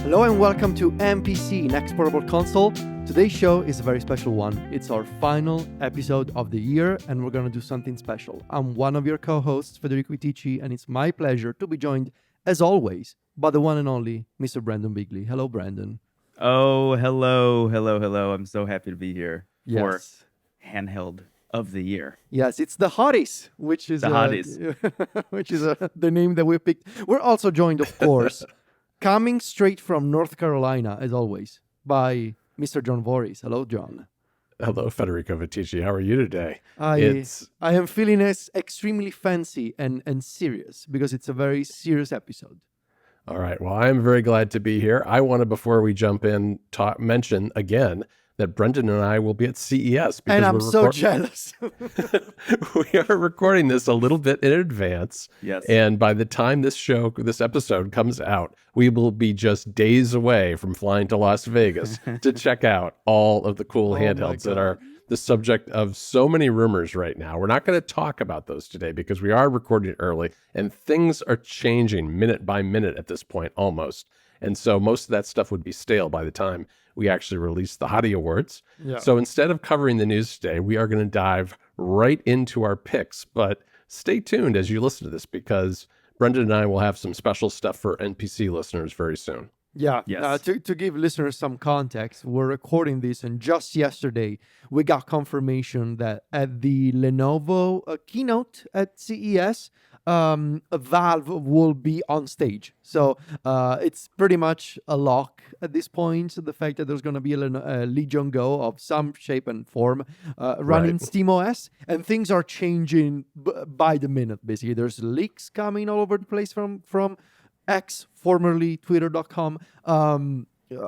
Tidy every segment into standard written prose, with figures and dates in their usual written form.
Hello and welcome to NPC, Next Portable Console. Today's show is a very special one. It's our final episode of the year and we're going to do something special. I'm one of your co-hosts, Federico, and it's my pleasure to be joined, as always, by the one and only Mr. Brendon Bigley. Hello, Brendon. Oh, hello. I'm so happy to be here for Yes. Handheld of the Year. Yes, it's the HOTYs, which is The HOTYs. which is the name that we picked. We're also joined, of course, coming straight from North Carolina, as always, by Mr. John Voorhees. Hello, John. Hello, Federico Viticci. How are you today? I am feeling extremely fancy and serious because it's a very serious episode. All right. Well, I'm very glad to be here. I want to, before we jump in, mention again that Brendon and I will be at CES. And I'm so jealous. We are recording this a little bit in advance. Yes. And by the time this episode comes out, we will be just days away from flying to Las Vegas to check out all of the cool handhelds that are the subject of so many rumors right now. We're not going to talk about those today because we are recording early and things are changing minute by minute at this point almost. And so most of that stuff would be stale by the time we actually release the HOTY Awards. Yeah. So instead of covering the news today, we are going to dive right into our picks. But stay tuned as you listen to this because Brendon and I will have some special stuff for NPC listeners very soon. Yeah. Yes. To give listeners some context, we're recording this, and just yesterday we got confirmation that at the Lenovo keynote at CES, Valve will be on stage. So it's pretty much a lock at this point. The fact that there's going to be a Legion Go of some shape and form running SteamOS, and things are changing by the minute. Basically, there's leaks coming all over the place from X, formerly Twitter.com.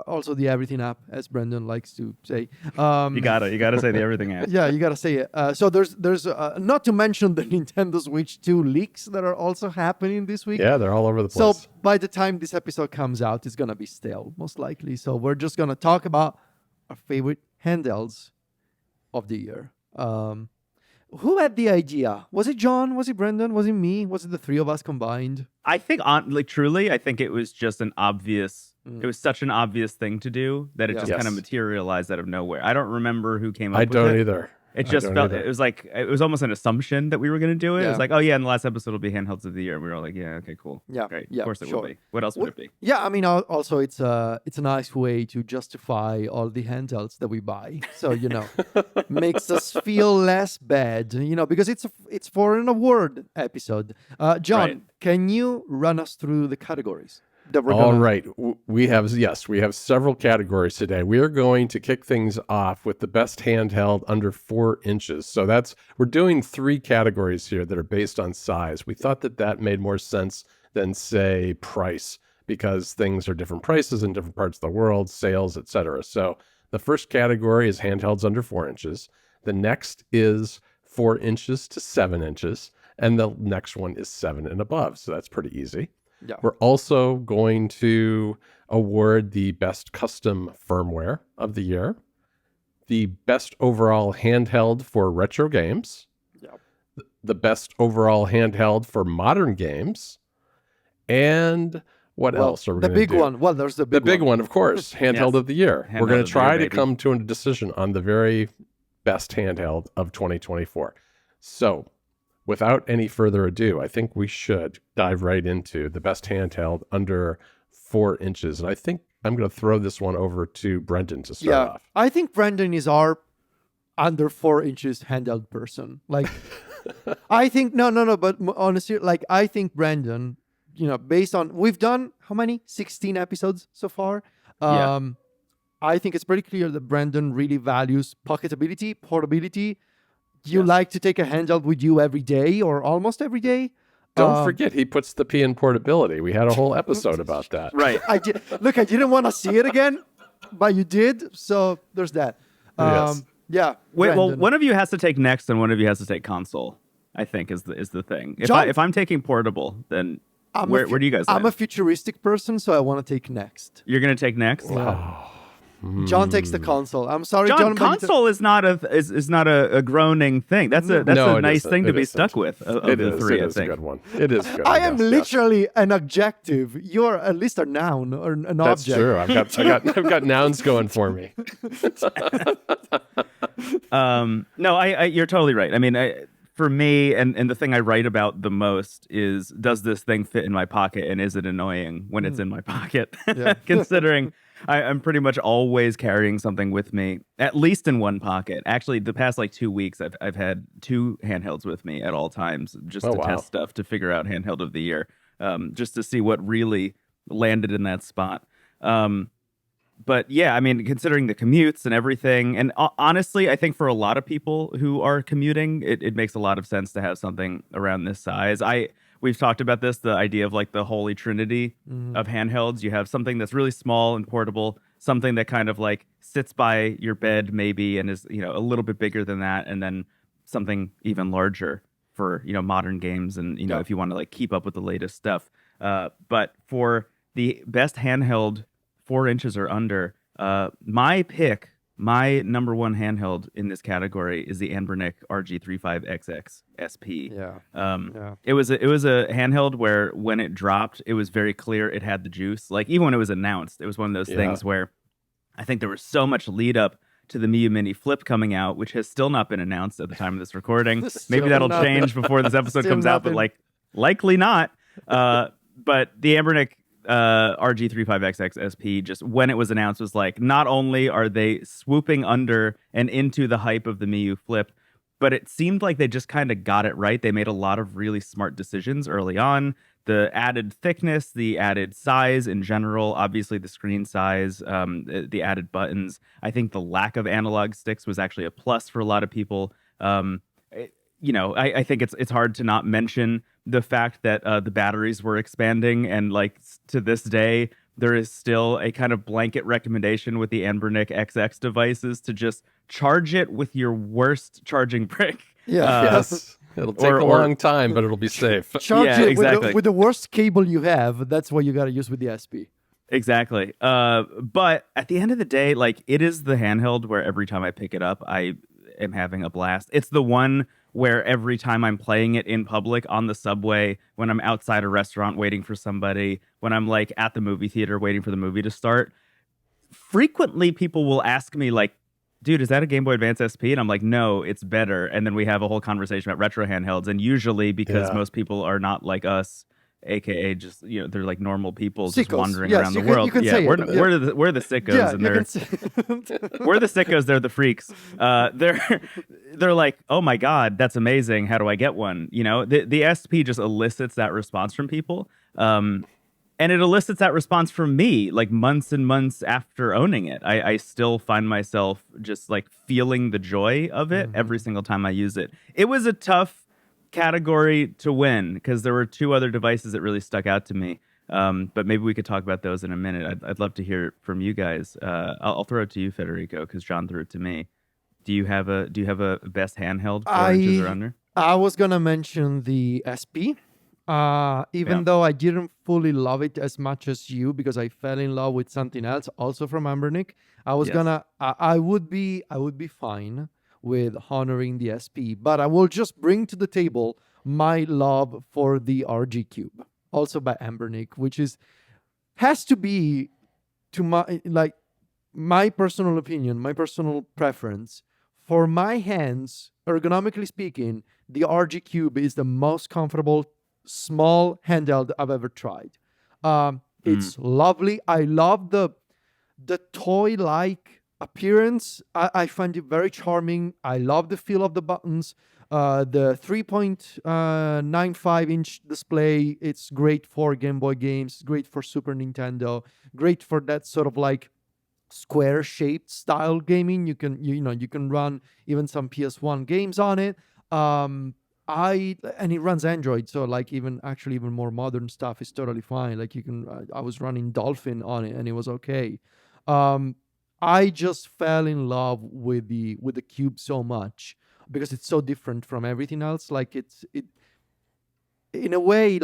Also the Everything app, as Brendon likes to say. You gotta say the Everything app. Yeah, you gotta say it. So there's not to mention the Nintendo Switch 2 leaks that are also happening this week. Yeah, they're all over the place. So by the time this episode comes out, it's gonna be stale, most likely. So we're just gonna talk about our favorite handhelds of the year. Who had the idea? Was it John? Was it Brendon? Was it me? Was it the three of us combined? I think, truly, I think it was just an obvious. It was such an obvious thing to do that it just kind of materialized out of nowhere. I don't remember who came up with it. I don't either. It just felt, it was like, it was almost an assumption that we were going to do it. Yeah. It was like, oh yeah, in the last episode will be Handhelds of the Year. And we were all like, yeah, okay, cool. Yeah, Great. yeah, Of course it sure. will be. What else would it be? Yeah, I mean, also it's a nice way to justify all the handhelds that we buy. So, makes us feel less bad, because it's for an award episode. John, can you run us through the categories? All right. We have several categories today. We are going to kick things off with the best handheld under 4 inches. So we're doing 3 categories here that are based on size. We thought that made more sense than, say, price, because things are different prices in different parts of the world, sales, etc. So the first category is handhelds under 4 inches. The next is 4 inches to 7 inches. And the next one is 7 and above. So that's pretty easy. Yeah. We're also going to award the best custom firmware of the year, the best overall handheld for retro games, the best overall handheld for modern games, and what else are we going to do? The big one. Well, there's the big one, of course, handheld of the year. Handheld We're going of to the year, try to baby. come to a decision on the very best handheld of 2024. So, without any further ado, I think we should dive right into the best handheld under 4 inches. And I think I'm going to throw this one over to Brendon to start off. I think Brendon is our under 4 inches handheld person. Like, I think, but honestly, like, I think Brendon, based on, we've done how many? 16 episodes so far. I think it's pretty clear that Brendon really values pocketability, portability. You like to take a handheld with you every day or almost every day. Don't forget, he puts the P in portability. We had a whole episode about that. Right. I didn't want to see it again, but you did. So there's that. Yes. Yeah. Wait, well, Brendon. one of you has to take next and one of you has to take console, I think is the thing. John- If I'm taking portable, then where do you guys I'm land? a futuristic person, so I want to take next. You're going to take next? Oh, John takes the console. I'm sorry, John. John. Console is not a groaning thing. That's a nice thing to be stuck with. Of it the is. three, It is a good one. It is good. I am literally an adjective. You're at least a noun or an That's object. That's true. I've got nouns going for me. No, you're totally right. I mean, for me, and the thing I write about the most is, does this thing fit in my pocket, and is it annoying when it's in my pocket? Considering I'm pretty much always carrying something with me, at least in one pocket. Actually, the past 2 weeks, I've had 2 handhelds with me at all times, just to test stuff, to figure out handheld of the year, just to see what really landed in that spot. But yeah, I mean, considering the commutes and everything, and honestly, I think for a lot of people who are commuting, it makes a lot of sense to have something around this size. We've talked about this, the idea of the holy trinity of handhelds. You have something that's really small and portable, something that kind of sits by your bed maybe and is, a little bit bigger than that, and then something even larger for, modern games and, if you want to keep up with the latest stuff. But for the best handheld 4 inches or under, my number one handheld in this category is the Anbernic RG35XX SP. It was a handheld where when it dropped, it was very clear it had the juice. Even when it was announced, it was one of those things where I think there was so much lead up to the Miyoo Mini Flip coming out, which has still not been announced at the time of this recording. Maybe that'll change before this episode comes out, but likely not. But the Anbernic RG35XX SP, just when it was announced, was not only are they swooping under and into the hype of the Miyoo Flip, but it seemed like they just kind of got it right. They made a lot of really smart decisions early on. The added thickness, the added size in general, obviously the screen size, the added buttons. I think the lack of analog sticks was actually a plus for a lot of people. I think it's hard to not mention the fact that the batteries were expanding, and to this day, there is still a kind of blanket recommendation with the Anbernic XX devices to just charge it with your worst charging brick. Yes. It'll take a long time, but it'll be safe. Charge it exactly. with the worst cable you have. That's what you got to use with the SP. Exactly. But at the end of the day, it is the handheld where every time I pick it up, I am having a blast. It's the one where every time I'm playing it in public, on the subway, when I'm outside a restaurant waiting for somebody, when I'm at the movie theater waiting for the movie to start, frequently people will ask me dude, is that a Game Boy Advance SP? And I'm like, no, it's better. And then we have a whole conversation about retro handhelds. And usually, because most people are not like us, aka just they're normal people just wandering around the world. We're the sickos, and we're the sickos. They're the freaks. They're like, oh my god, that's amazing. How do I get one? The SP just elicits that response from people, and it elicits that response from me months and months after owning it. I still find myself just feeling the joy of it every single time I use it. It was a tough category to win because there were 2 other devices that really stuck out to me, but maybe we could talk about those in a minute. I'd love to hear from you guys. I'll throw it to you, Federico, because John threw it to me. Do you have a best handheld 4 inches or under? I was gonna mention the SP, even though I didn't fully love it as much as you, because I fell in love with something else also from Anbernic. I was I would be fine with honoring the SP, but I will just bring to the table my love for the RG Cube, also by Anbernic, which has to be, to my personal opinion, my personal preference. For my hands, ergonomically speaking, the RG Cube is the most comfortable small handheld I've ever tried. It's lovely. I love the toy-like appearance. I find it very charming. I love the feel of the buttons. The 3.95 inch display, it's great for Game Boy games, great for Super Nintendo, great for that sort of square shaped style gaming. You can run even some PS1 games on it. And it runs Android, so even more modern stuff is totally fine. I was running Dolphin on it and it was okay. I just fell in love with the Cube so much because it's so different from everything else. In a way,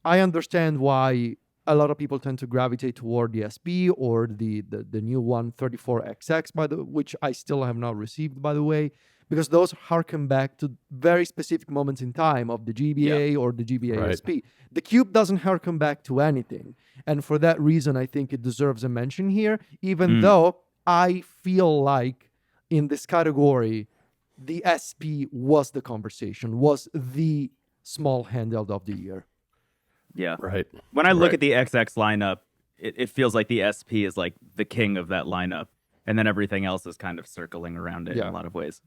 I understand why a lot of people tend to gravitate toward the SP or the new one 34XX, which I still have not received, by the way, because those harken back to very specific moments in time of the GBA or the GBA Right. SP. The Cube doesn't harken back to anything, and for that reason, I think it deserves a mention here, even though I feel like in this category, the SP was the conversation, was the small handheld of the year. Yeah. Right. When I look at the XX lineup, it feels like the SP is like the king of that lineup. And then everything else is kind of circling around it in a lot of ways.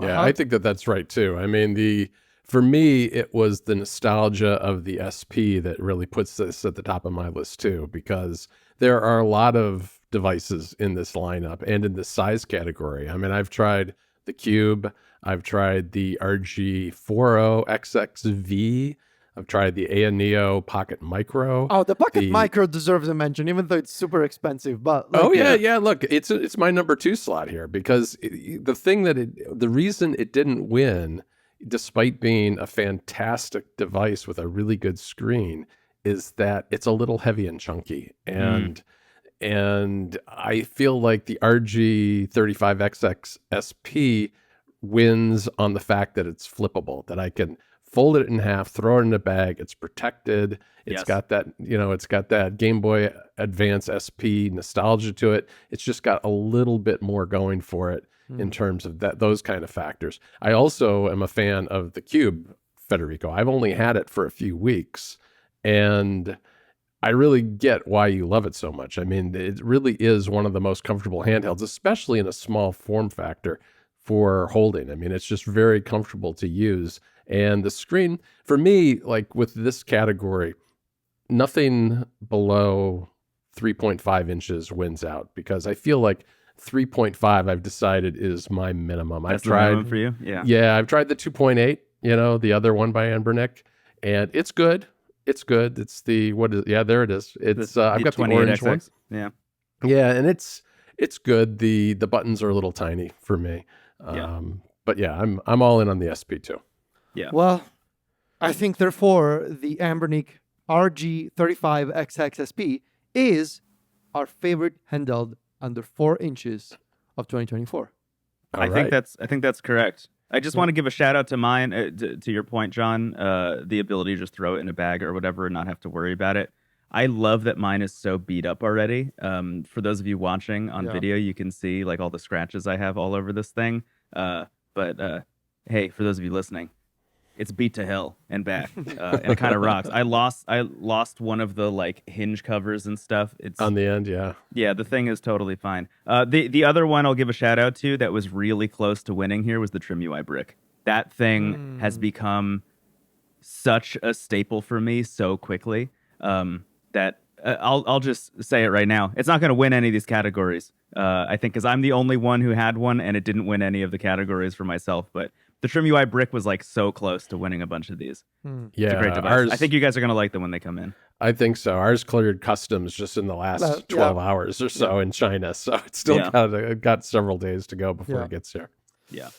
Yeah, I think that's right too. I mean, for me, it was the nostalgia of the SP that really puts this at the top of my list too, because there are a lot of devices in this lineup and in the size category. I mean, I've tried the Cube, I've tried the RG40XXV, I've tried the ANEO Pocket Micro. Oh, the Pocket Micro deserves a mention, even though it's super expensive. But yeah. Look, it's my number 2 slot here because the reason it didn't win, despite being a fantastic device with a really good screen, is that it's a little heavy and chunky, and I feel like the RG35XX SP wins on the fact that it's flippable, that I can fold it in half, throw it in a bag. It's protected. It's got that, it's got that Game Boy Advance SP nostalgia to it. It's just got a little bit more going for it in terms of those kind of factors. I also am a fan of the Cube, Federico. I've only had it for a few weeks, and I really get why you love it so much. I mean, it really is one of the most comfortable handhelds, especially in a small form factor for holding. I mean, it's just very comfortable to use. And the screen, for me, like with this category, nothing below 3.5 inches wins out, because I feel like 3.5, I've decided, is my minimum. That's the minimum for you? Yeah, I've tried the 2.8, the other one by Ambernick, and it's good. It's good. It's the, there it is. It's I've got the orange one. Yeah. Yeah, and it's good. The buttons are a little tiny for me. But yeah, I'm all in on the SP too. Yeah. Well, I think therefore the Ambernick RG35XX SP is our favorite handheld under 4 inches of 2024. I think that's correct. I just want to give a shout out to mine, to your point, John, the ability to just throw it in a bag or whatever and not have to worry about it. I love that mine is so beat up already. For those of you watching on video, you can see like all the scratches I have all over this thing. But hey, for those of you listening, it's beat to hell and back, and it kind of rocks. I lost one of the like hinge covers and stuff. It's on the end, yeah. The thing is totally fine. The other one I'll give a shout out to that was really close to winning here was the Trim UI brick. That thing has become such a staple for me so quickly that I'll just say it right now. It's not going to win any of these categories. I think because I'm the only one who had one and it didn't win any of the categories for myself, but the Trim UI brick was like so close to winning a bunch of these. Yeah, it's a great device. I think you guys are going to like them when they come in. I think so. Ours cleared customs just in the last 12 hours or so in China, so it's still got several days to go before it gets here. Yeah.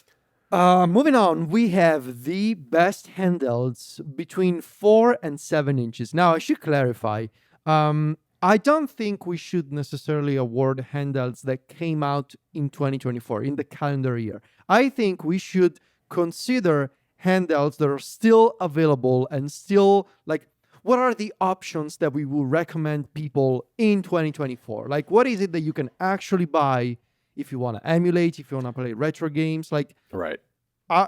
Moving on, we have the best handhelds between 4 and 7 inches. Now, I should clarify. I don't think we should necessarily award handhelds that came out in 2024, in the calendar year. I think we should consider handhelds that are still available and still, like, what are the options that we will recommend people in 2024? Like, what is it that you can actually buy if you want to emulate, if you want to play retro games? Like, right.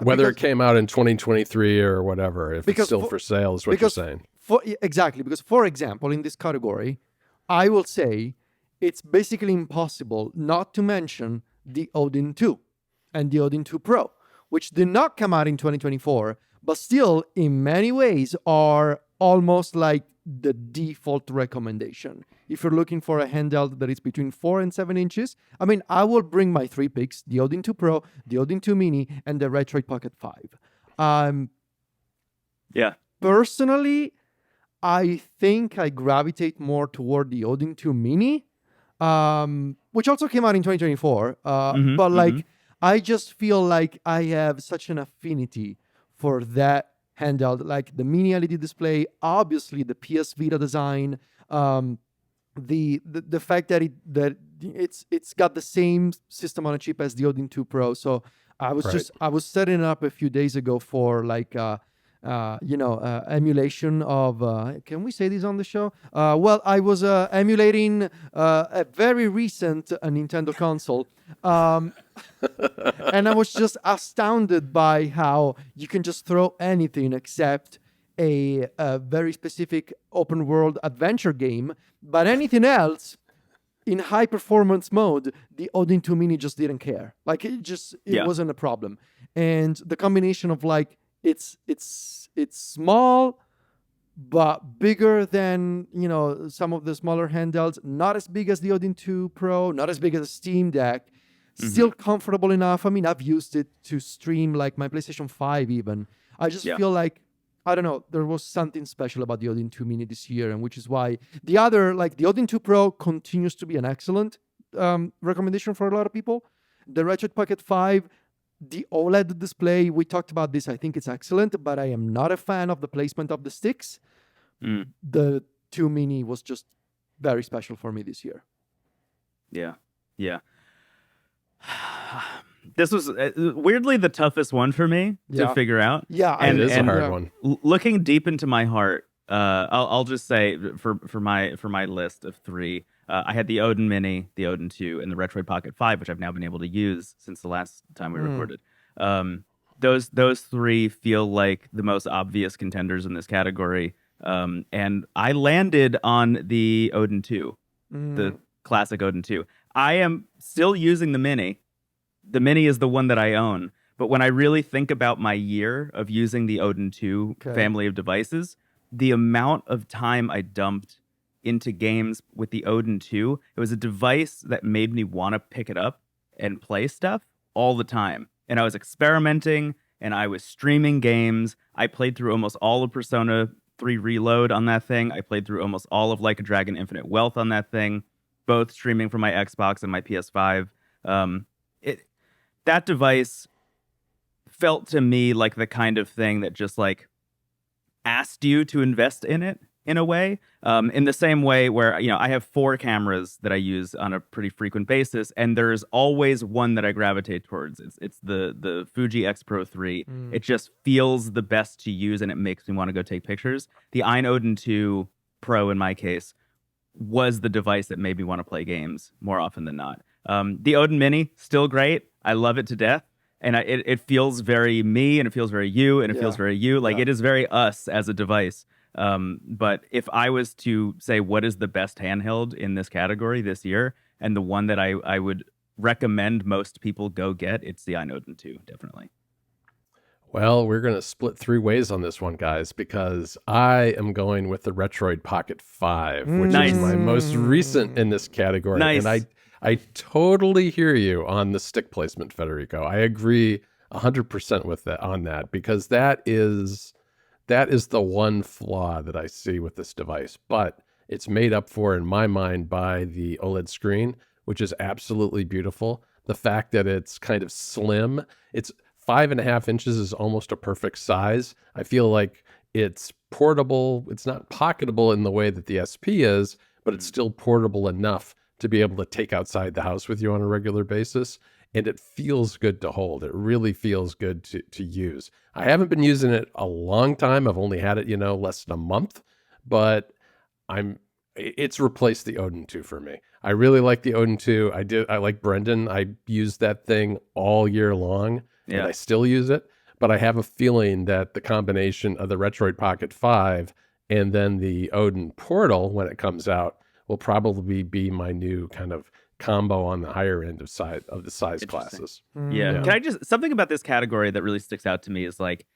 Whether it came out in 2023 or whatever, if it's still for sale is what you're saying. Exactly, because for example, in this category, I will say it's basically impossible not to mention the Odin 2 and the Odin 2 Pro, which did not come out in 2024, but still in many ways are almost like the default recommendation. If you're looking for a handheld that is between 4 and 7 inches, I mean, I will bring my 3 picks, the Odin 2 Pro, the Odin 2 Mini, and the Retroid Pocket 5. Personally, I think I gravitate more toward the Odin 2 Mini, which also came out in 2024. But I just feel like I have such an affinity for that handheld, like the mini LED display, obviously the PS Vita design, the fact that it's got the same system on a chip as the Odin 2 Pro. So I was setting it up a few days ago for like emulation of can we say this on the show? Well, I was emulating a very recent Nintendo console. And I was just astounded by how you can just throw anything except a very specific open world adventure game, but anything else in high performance mode, the Odin 2 Mini just didn't care. Like it wasn't a problem. And the combination of like it's small but bigger than some of the smaller handhelds, not as big as the Odin 2 Pro, not as big as the Steam Deck, still comfortable enough. I mean, I've used it to stream like my PlayStation 5 even. I just feel like, I don't know, there was something special about the Odin 2 Mini this year, and which is why the Odin 2 Pro continues to be an excellent recommendation for a lot of people. The Ratchet Pocket 5, the OLED display, we talked about this, I think it's excellent, but I am not a fan of the placement of the sticks. The 2 Mini was just very special for me this year. Yeah. This was weirdly the toughest one for me to figure out. Yeah, and it is a hard one. Looking deep into my heart, I'll just say for my list of three, I had the Odin Mini, the Odin 2, and the Retroid Pocket 5, which I've now been able to use since the last time we recorded. Those three feel like the most obvious contenders in this category, and I landed on the Odin 2, the classic Odin 2. I am still using the Mini. The Mini is the one that I own. But when I really think about my year of using the Odin 2 family of devices, the amount of time I dumped into games with the Odin 2, it was a device that made me want to pick it up and play stuff all the time. And I was experimenting, and I was streaming games. I played through almost all of Persona 3 Reload on that thing. I played through almost all of Like a Dragon Infinite Wealth on that thing, both streaming from my Xbox and my PS5. That device felt to me like the kind of thing that just like asked you to invest in it in a way, in the same way where, I have 4 cameras that I use on a pretty frequent basis, and there's always one that I gravitate towards. It's the Fuji X Pro 3. It just feels the best to use, and it makes me want to go take pictures. The Odin 2 Pro, in my case, was the device that made me want to play games more often than not. The Odin Mini, still great. I love it to death. And it feels very me, and it feels very you, and it feels very you. Like, it is very us as a device. But if I was to say what is the best handheld in this category this year, and the one that I would recommend most people go get, it's the Odin 2, definitely. Well, we're going to split 3 ways on this one, guys, because I am going with the Retroid Pocket 5, which is my most recent in this category. Nice. And I totally hear you on the stick placement, Federico. I agree 100% with that on that, because that is the one flaw that I see with this device. But it's made up for in my mind by the OLED screen, which is absolutely beautiful. The fact that it's kind of slim, it's 5.5 inches is almost a perfect size. I feel like it's portable. It's not pocketable in the way that the SP is, but it's still portable enough to be able to take outside the house with you on a regular basis. And it feels good to hold. It really feels good to use. I haven't been using it a long time. I've only had it, less than a month, but it's replaced the Odin 2 for me. I really like the Odin 2. I like Brendon. I used that thing all year long, and I still use it. But I have a feeling that the combination of the Retroid Pocket 5 and then the Odin Portal, when it comes out, will probably be my new kind of combo on the higher end of the size classes. Yeah. Can I something about this category that really sticks out to me is like,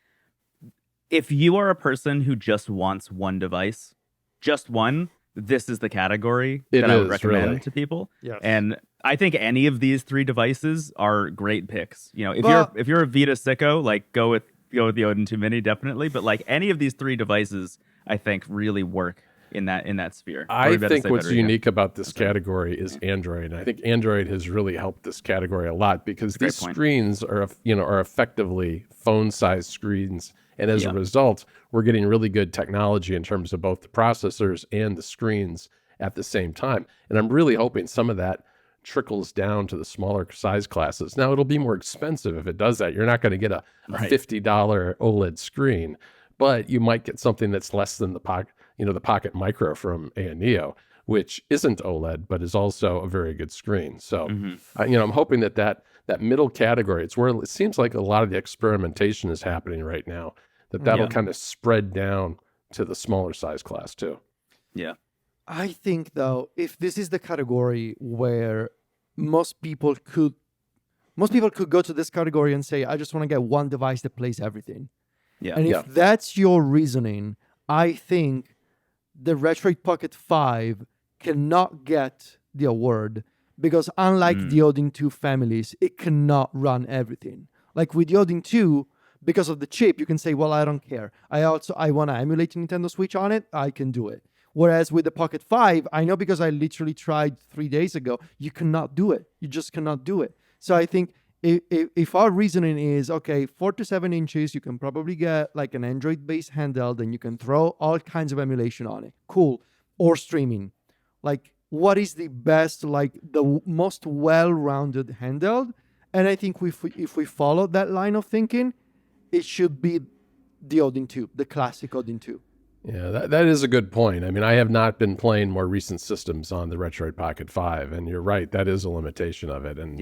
if you are a person who just wants one device, just one, this is the category that I would recommend to people. Yes. And I think any of these 3 devices are great picks. If you're a Vita sicko, like go with the Odin 2 Mini definitely, but like any of these 3 devices I think really work in that sphere. I think what's unique about this category is Android. And I think Android has really helped this category a lot, because these screens are effectively phone-sized screens, And as a result, we're getting really good technology in terms of both the processors and the screens at the same time. And I'm really hoping some of that trickles down to the smaller size classes. Now, it'll be more expensive if it does that. You're not going to get a $50 OLED screen, but you might get something that's less than the Pocket Micro from A&Neo, which isn't OLED, but is also a very good screen. So, I'm hoping that middle category, it's where it seems like a lot of the experimentation is happening right now, that'll kind of spread down to the smaller size class too. Yeah. I think, though, if this is the category where most people could go to this category and say, I just want to get one device that plays everything. Yeah. And if that's your reasoning, I think the Retroid Pocket 5 cannot get the award because unlike the Odin 2 families, it cannot run everything. Like with the Odin 2, because of the chip, you can say, well, I don't care. I want to emulate Nintendo Switch on it. I can do it. Whereas with the Pocket 5, I know because I literally tried 3 days ago, you cannot do it. You just cannot do it. So I think if our reasoning is, okay, 4 to 7 inches, you can probably get like an Android-based handheld and you can throw all kinds of emulation on it. Cool. Or streaming. Like, what is the best, like the most well-rounded handheld? And I think if we follow that line of thinking, it should be the Odin 2, the classic Odin 2. Yeah, that is a good point. I mean, I have not been playing more recent systems on the Retroid Pocket 5, and you're right, that is a limitation of it. And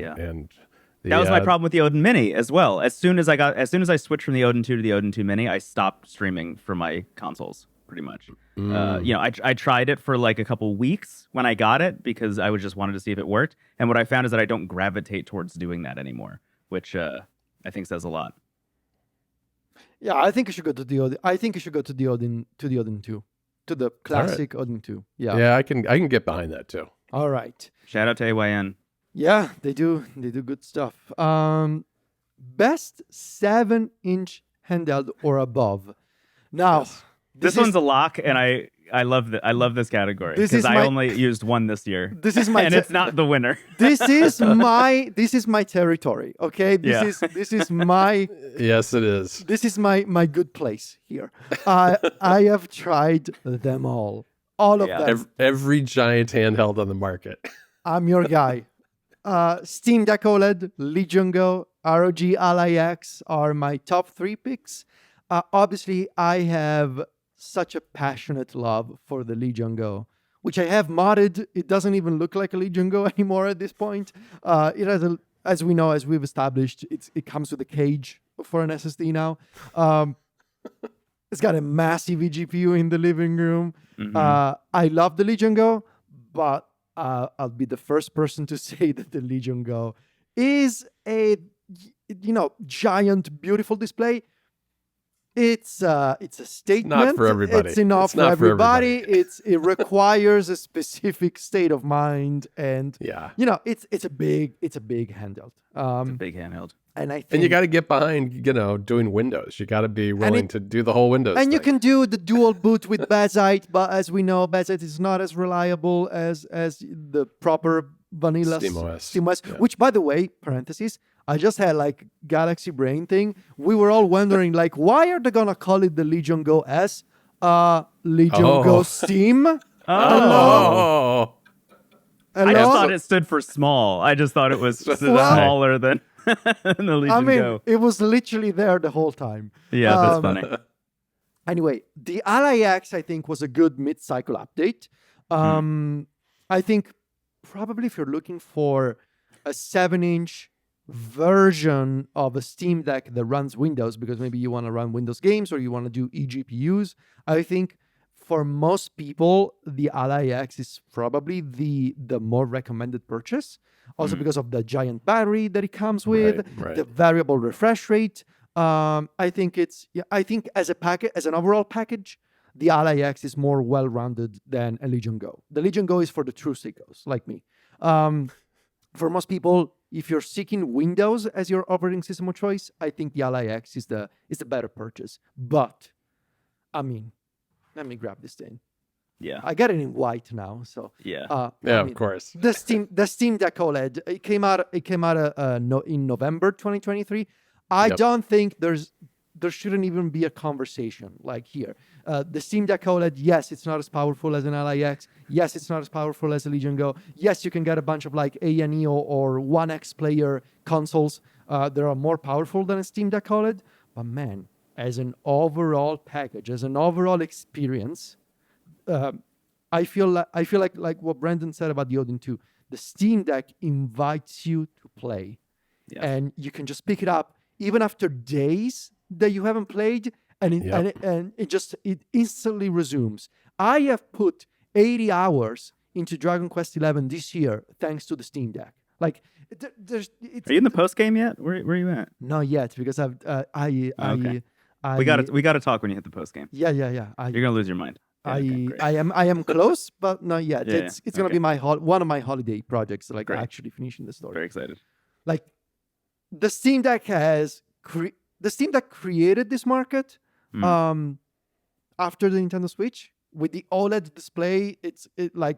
that was my problem with the Odin Mini as well. As soon as I switched from the Odin 2 to the Odin 2 Mini, I stopped streaming from my consoles pretty much. I tried it for like a couple weeks when I got it because I just wanted to see if it worked. And what I found is that I don't gravitate towards doing that anymore, which I think says a lot. Yeah, I think you should go to the Odin. I think you should go to the Odin 2, to the classic Odin 2. Yeah, I can get behind that too. All right. Shout out to AYN. Yeah, they do good stuff. Best 7-inch handheld or above. Now, this one's a lock, and I love this category because I only used one this year. This is my and it's not the winner. This is my territory. Okay, this is my yes, it is. This is my good place here. I have tried them all of them. Every giant handheld on the market. I'm your guy. Steam Deck OLED, Legion Go, ROG Ally X are my top 3 picks. Obviously, I have such a passionate love for the Legion Go, which I have modded. It doesn't even look like a Legion Go anymore at this point. It has as we've established, it comes with a cage for an SSD now. It's got a massive eGPU in the living room. I love the Legion Go, but I'll be the first person to say that the Legion Go is a giant, beautiful display. It's a statement. Not for everybody. It's enough for everybody. It requires a specific state of mind, and it's a big handheld. It's a big handheld. And you got to get behind, doing Windows. You got to be willing to do the whole Windows. And thing. you can do the dual boot with Bazite, but as we know, Bazite is not as reliable as the proper vanilla SteamOS. Which, by the way, parentheses, I just had like Galaxy Brain thing. We were all wondering why are they gonna call it the Legion Go S? Legion Go Steam. Oh. I just thought it stood for small. I just thought it was smaller than the Legion Go. It was literally there the whole time. Yeah, that's funny. Anyway, the Ally X, I think, was a good mid-cycle update. I think probably if you're looking for a 7-inch version of a Steam Deck that runs Windows, because maybe you want to run Windows games or you want to do eGPUs, I think for most people, the Ally X is probably the more recommended purchase. Also because of the giant battery that it comes with, the variable refresh rate. I think as an overall package, the Ally X is more well-rounded than a Legion Go. The Legion Go is for the true sickos like me. For most people, if you're seeking Windows as your operating system of choice, I think the Ally X is the better purchase. But, let me grab this thing. Yeah, I got it in white now. So of course. The Steam Deck OLED. It came out in November 2023. I don't think there's there shouldn't even be a conversation like here. The Steam Deck OLED, yes, it's not as powerful as an LIX. Yes, it's not as powerful as a Legion Go. Yes, you can get a bunch of like A&E or 1X player consoles that are more powerful than a Steam Deck OLED. But man, as an overall package, as an overall experience, I feel like what Brendon said about the Odin 2. The Steam Deck invites you to play, and you can just pick it up even after days that you haven't played, and it instantly resumes. I have put 80 hours into Dragon Quest XI this year thanks to the Steam Deck. Like, are you in the post game yet? Where are you at? Not yet, because We got to talk when you hit the post game. Yeah. You're gonna lose your mind. I am close, but not yet. Yeah, It's gonna be one of my holiday projects, like Great. actually finishing the story. Very excited. Like, the Steam Deck created this market after the Nintendo Switch with the OLED display. It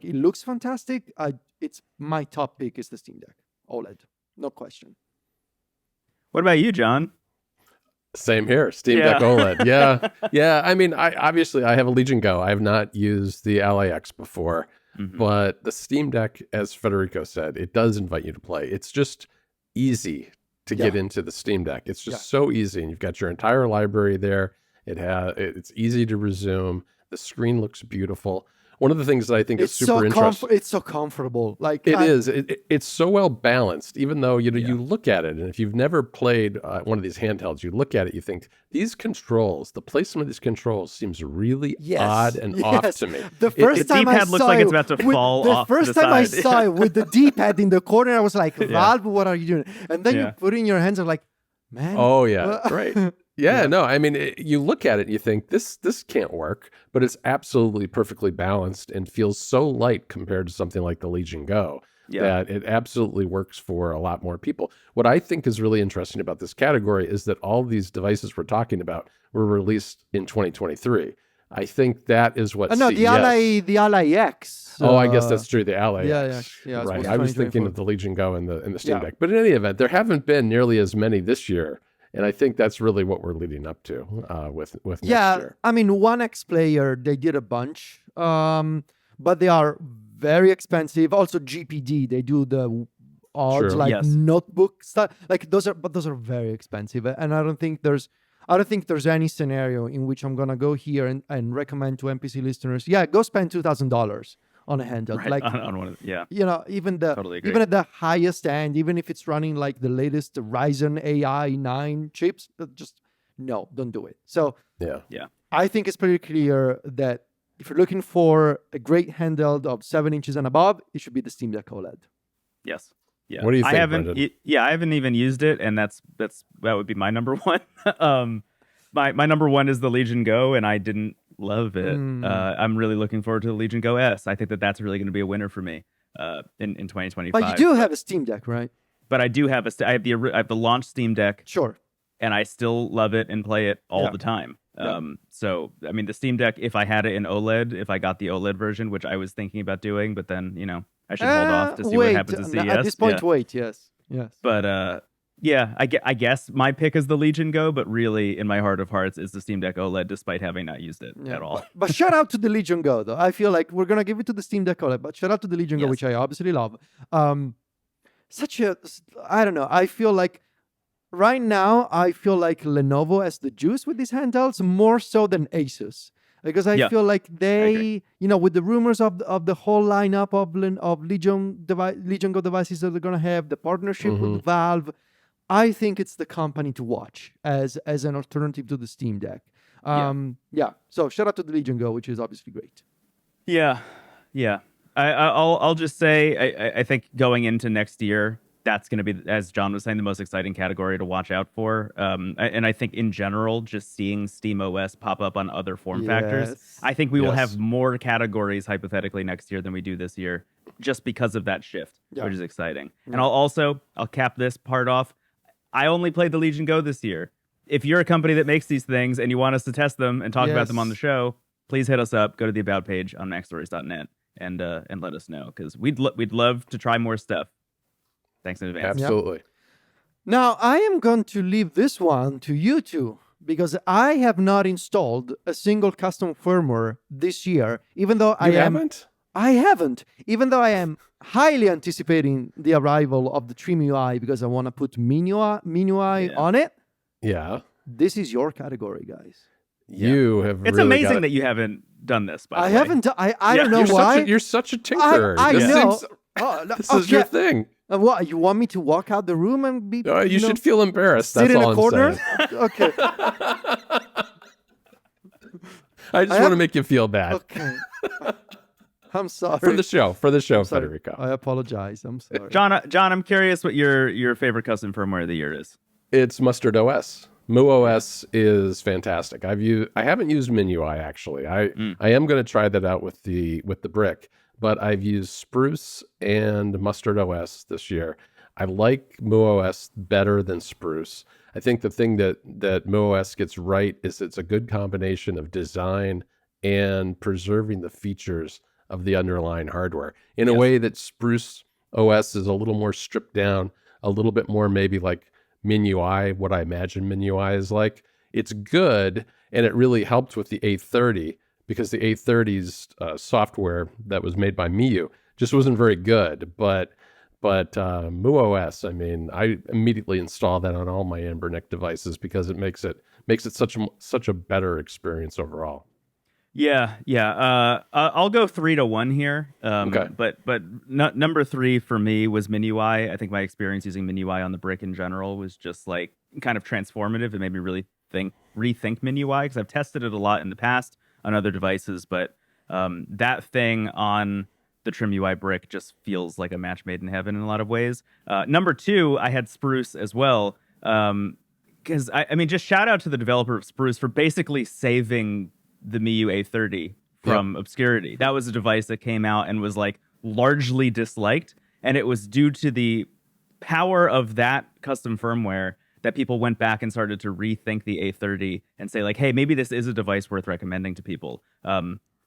looks fantastic. It's my top pick is the Steam Deck OLED, no question. What about you, John? Same here, Steam Deck OLED. Yeah. I mean, I have a Legion Go. I have not used the LAX before, but the Steam Deck, as Federico said, it does invite you to play. It's just easy to get into the Steam Deck. It's just so easy, and you've got your entire library there. It's easy to resume. The screen looks beautiful. One of the things that I think is super interesting. It's so comfortable. Like it's so well balanced. Even though you look at it, and if you've never played one of these handhelds, you look at it, you think these controls, the placement of these controls seems really odd and off to me. The first time D-pad looks like it's about to fall off. The first time I saw it with the D-pad in the corner, I was like, Valve, what are you doing? And then you put it in your hands, I'm like, man. Oh yeah, right. Yeah, no, I mean, you look at it and you think, this can't work, but it's absolutely perfectly balanced and feels so light compared to something like the Legion Go that it absolutely works for a lot more people. What I think is really interesting about this category is that all these devices we're talking about were released in 2023. I think that is what no, CES... the Ally X. Oh, I guess that's true, the Ally X. Yeah. Right, I was thinking of the Legion Go and the Steam Deck. But in any event, there haven't been nearly as many this year. And I think that's really what we're leading up to with next year. I mean, 1X player, they did a bunch, but they are very expensive. Also, GPD, they do the odds notebook stuff. Like those are very expensive, and I don't think there's any scenario in which I'm gonna go here and recommend to NPC listeners, go spend $2,000 on a handheld. Right, like on one of even totally agree. even at the highest end, even if it's running like the latest Ryzen AI 9 chips, just don't do it. So I think it's pretty clear that if you're looking for a great handheld of 7 inches and above, it should be the Steam Deck OLED. Yes. Yeah. What do you think, I haven't Brendon? I haven't even used it, and that would be my number one. My number one is the Legion Go, and I didn't love it. I'm really looking forward to the Legion Go S. I think that's really going to be a winner for me in 2025. But you do have a Steam Deck, right? But I do have I have the launch Steam Deck. Sure. And I still love it and play it all the time. So, I mean, the Steam Deck, if I had it in OLED, if I got the OLED version, which I was thinking about doing, but then, I should hold off to see what happens at CES. At this point, wait, yes. But, I guess my pick is the Legion Go, but really, in my heart of hearts, is the Steam Deck OLED, despite having not used it at all. But shout out to the Legion Go, though. I feel like we're going to give it to the Steam Deck OLED, but shout out to the Legion Go, which I obviously love. I don't know, I feel like right now, I feel like Lenovo has the juice with these handhelds more so than Asus. Because I feel like they, with the rumors of the whole lineup of Legion Go devices that they're going to have, the partnership with Valve, I think it's the company to watch as an alternative to the Steam Deck. So shout out to the Legion Go, which is obviously great. Yeah. I'll just say, I think going into next year, that's going to be, as John was saying, the most exciting category to watch out for. And I think in general, just seeing SteamOS pop up on other form factors, I think we will have more categories hypothetically next year than we do this year, just because of that shift, which is exciting. And I'll cap this part off. I only played the Legion Go this year. If you're a company that makes these things and you want us to test them and talk about them on the show, please hit us up. Go to the About page on MacStories.net and let us know, because we'd love to try more stuff. Thanks in advance. Absolutely. Now, I am going to leave this one to you two, because I have not installed a single custom firmware this year, even though I haven't, even though I am highly anticipating the arrival of the Trim UI because I want to put MinUI on it. Yeah. This is your category, guys. You have It's really amazing that you haven't done this, by the way. I haven't. I don't know why. You're such a tinkerer. I know. This is your thing. What, you want me to walk out the room and be? You should feel embarrassed. Sit That's in all a corner. I'm saying. Okay. I just want to make you feel bad. Okay. I'm sorry. For the show, Federico. I apologize. I'm sorry. John, I'm curious what your favorite custom firmware of the year is. It's Mustard OS. MooOS is fantastic. I haven't used MinUI actually. I am going to try that out with the brick, but I've used Spruce and Mustard OS this year. I like MooOS better than Spruce. I think the thing that MooOS gets right is it's a good combination of design and preserving the features of the underlying hardware in a way that Spruce OS is a little more stripped down, a little bit more maybe like MinUI, what I imagine MinUI is like. It's good, and it really helped with the A30 because the A30's software that was made by Miu just wasn't very good. But MooOS, I mean, I immediately install that on all my Ambernick devices because it makes it such a better experience overall. Yeah. I'll go 3-1 here. Okay. But number 3 for me was MinUI. I think my experience using MinUI on the brick in general was just like kind of transformative. It made me really rethink MinUI because I've tested it a lot in the past on other devices, but that thing on the Trim UI brick just feels like a match made in heaven in a lot of ways. Number 2, I had Spruce as well. Because I mean, just shout out to the developer of Spruce for basically saving the Miu A30 from obscurity. That was a device that came out and was like largely disliked, and it was due to the power of that custom firmware that people went back and started to rethink the A30 and say like, hey, maybe this is a device worth recommending to people.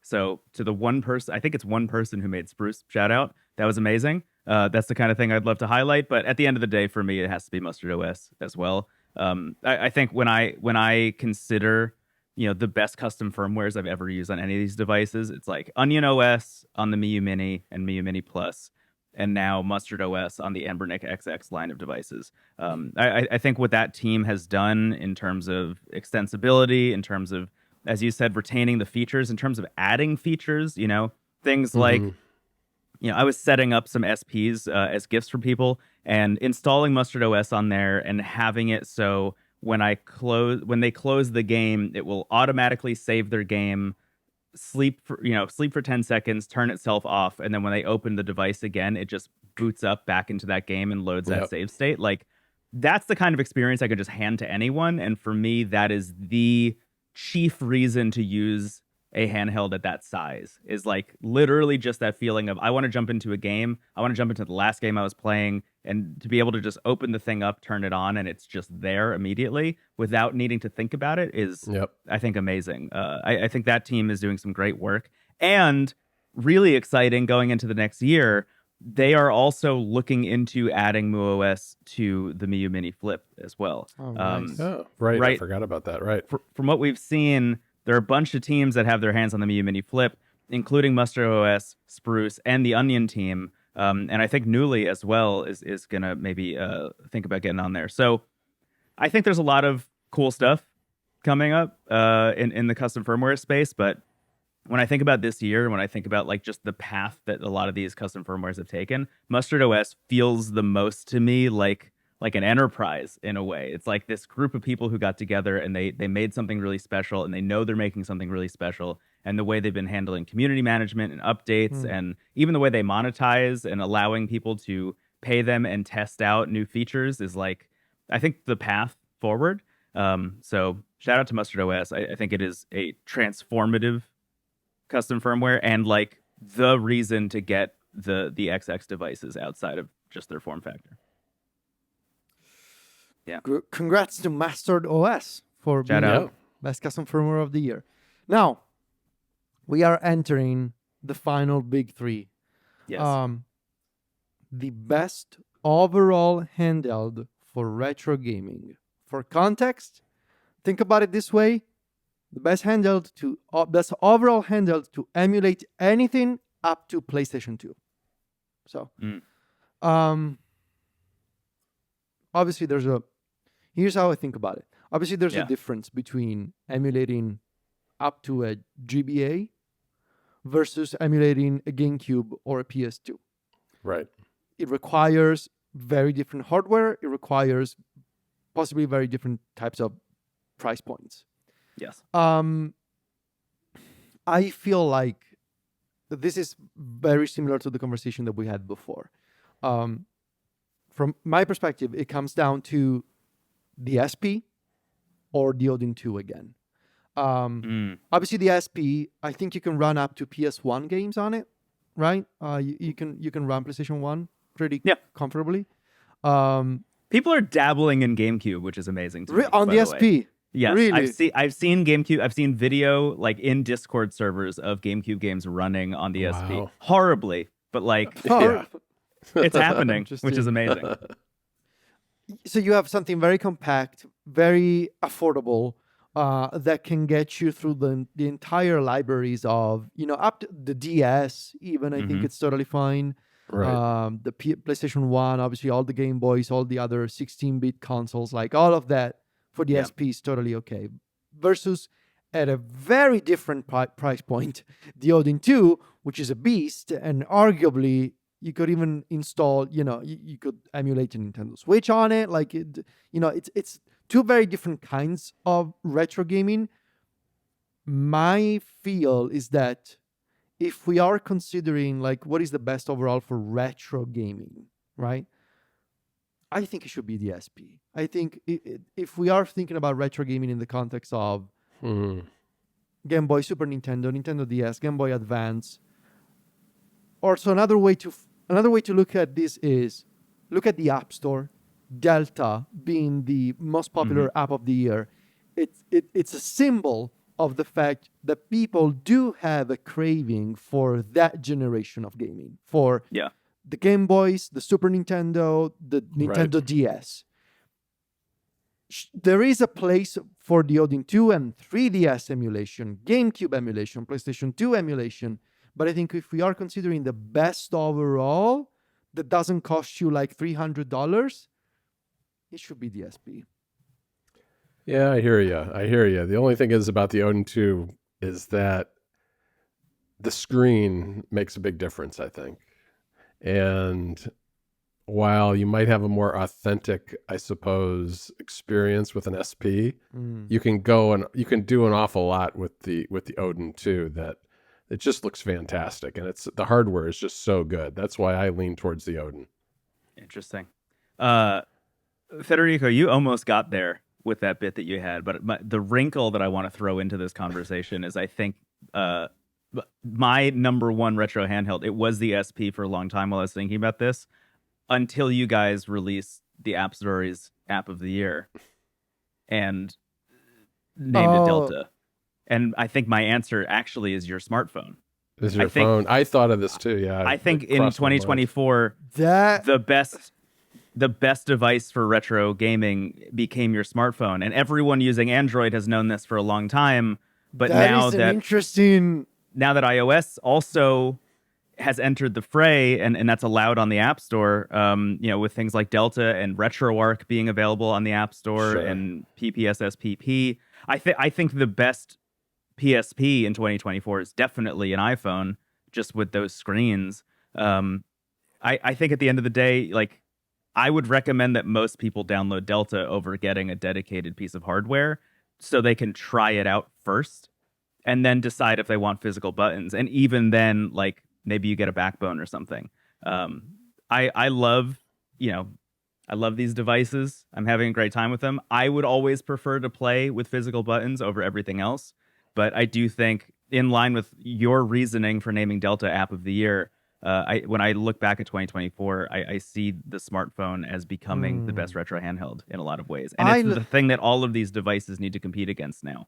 So to the one person, I think it's one person who made Spruce, shout out. That was amazing. That's the kind of thing I'd love to highlight, but at the end of the day, for me, it has to be Mustard OS as well. I think when I consider the best custom firmwares I've ever used on any of these devices, it's like Onion OS on the Miu Mini and Miu Mini Plus, and now Mustard OS on the Ambernick XX line of devices. I think what that team has done in terms of extensibility, in terms of, as you said, retaining the features, in terms of adding features, things like, I was setting up some SPs as gifts for people and installing Mustard OS on there and having it so when they close the game, it will automatically save their game, sleep for 10 seconds, turn itself off, and then when they open the device again, it just boots up back into that game and loads that save state. Like, that's the kind of experience I could just hand to anyone, and for me, that is the chief reason to use a handheld at that size, is like literally just that feeling of I want to jump into a game, I want to jump into the last game I was playing, and to be able to just open the thing up, turn it on, and it's just there immediately without needing to think about it is, I think, amazing. I think that team is doing some great work, and really exciting going into the next year. They are also looking into adding MooOS to the Miu Mini Flip as well. Oh, nice. Right. I forgot about that. Right. From what we've seen, there are a bunch of teams that have their hands on the Miu Mini Flip, including Mustard OS, Spruce, and the Onion team. And I think Newly as well is going to maybe think about getting on there. So I think there's a lot of cool stuff coming up in the custom firmware space. But when I think about this year, when I think about like just the path that a lot of these custom firmwares have taken, Mustard OS feels the most to me like an enterprise in a way. It's like this group of people who got together and they made something really special, and they know they're making something really special. And the way they've been handling community management and updates, and even the way they monetize and allowing people to pay them and test out new features is like, I think, the path forward. So shout out to Mustard OS. I think it is a transformative custom firmware and like the reason to get the XX devices outside of just their form factor. Yeah. Congrats to Mustard OS for being the best custom firmware of the year. Now, we are entering the final big three. Yes. The best overall handheld for retro gaming. For context, think about it this way: the best best overall handheld to emulate anything up to PlayStation 2. So, obviously, here's how I think about it. Obviously, there's a difference between emulating up to a GBA versus emulating a GameCube or a PS2. Right. It requires very different hardware. It requires possibly very different types of price points. Yes. I feel like this is very similar to the conversation that we had before. From my perspective, it comes down to the SP or the Odin 2 again. Obviously, the SP, I think you can run up to PS1 games on it, right? You can run PlayStation 1 pretty comfortably. People are dabbling in GameCube, which is amazing to me, on by the way. SP. Yes, really? I've seen GameCube. I've seen video like in Discord servers of GameCube games running on the SP. Horribly, but like it's happening, which is amazing. So you have something very compact, very affordable, that can get you through the entire libraries of, up to the DS. Even I think it's totally fine. Right. The PlayStation 1, obviously all the Game Boys, all the other 16-bit consoles, like all of that for the SP is totally okay. Versus at a very different price point, the Odin 2, which is a beast, and arguably you could even install, you could emulate a Nintendo Switch on it. Like, it's two very different kinds of retro gaming. My feel is that if we are considering like what is the best overall for retro gaming, right? I think it should be the SP. I think if we are thinking about retro gaming in the context of Game Boy, Super Nintendo, Nintendo DS, Game Boy Advance, or so another way to look at this is look at the App Store. Delta being the most popular app of the year, it's a symbol of the fact that people do have a craving for that generation of gaming, for the Game Boys, the Super Nintendo, the Nintendo DS. There is a place for the Odin 2 and 3DS emulation, GameCube emulation, PlayStation 2 emulation. But I think if we are considering the best overall, that doesn't cost you like $300, it should be the SP. Yeah, I hear you. The only thing is about the Odin 2 is that the screen makes a big difference, I think. And while you might have a more authentic, I suppose, experience with an SP, you can go and you can do an awful lot with the Odin 2 that it just looks fantastic, and the hardware is just so good. That's why I lean towards the Odin. Interesting. Federico, you almost got there with that bit that you had, but the wrinkle that I want to throw into this conversation is I think my number one retro handheld, it was the SP for a long time while I was thinking about this, until you guys released the App Stories App of the Year and named it Delta. And I think my answer actually is your smartphone. Is your phone? I thought of this too, yeah. I think in 2024, the best device for retro gaming became your smartphone, and everyone using Android has known this for a long time. But now that iOS also has entered the fray, and that's allowed on the App Store, with things like Delta and RetroArch being available on the App Store and PPSSPP. I think the best PSP in 2024 is definitely an iPhone, just with those screens. I think at the end of the day, like, I would recommend that most people download Delta over getting a dedicated piece of hardware so they can try it out first and then decide if they want physical buttons. And even then, like, maybe you get a backbone or something. I love these devices. I'm having a great time with them. I would always prefer to play with physical buttons over everything else. But I do think, in line with your reasoning for naming Delta App of the Year, when I look back at 2024, I see the smartphone as becoming the best retro handheld in a lot of ways. And it's the thing that all of these devices need to compete against now.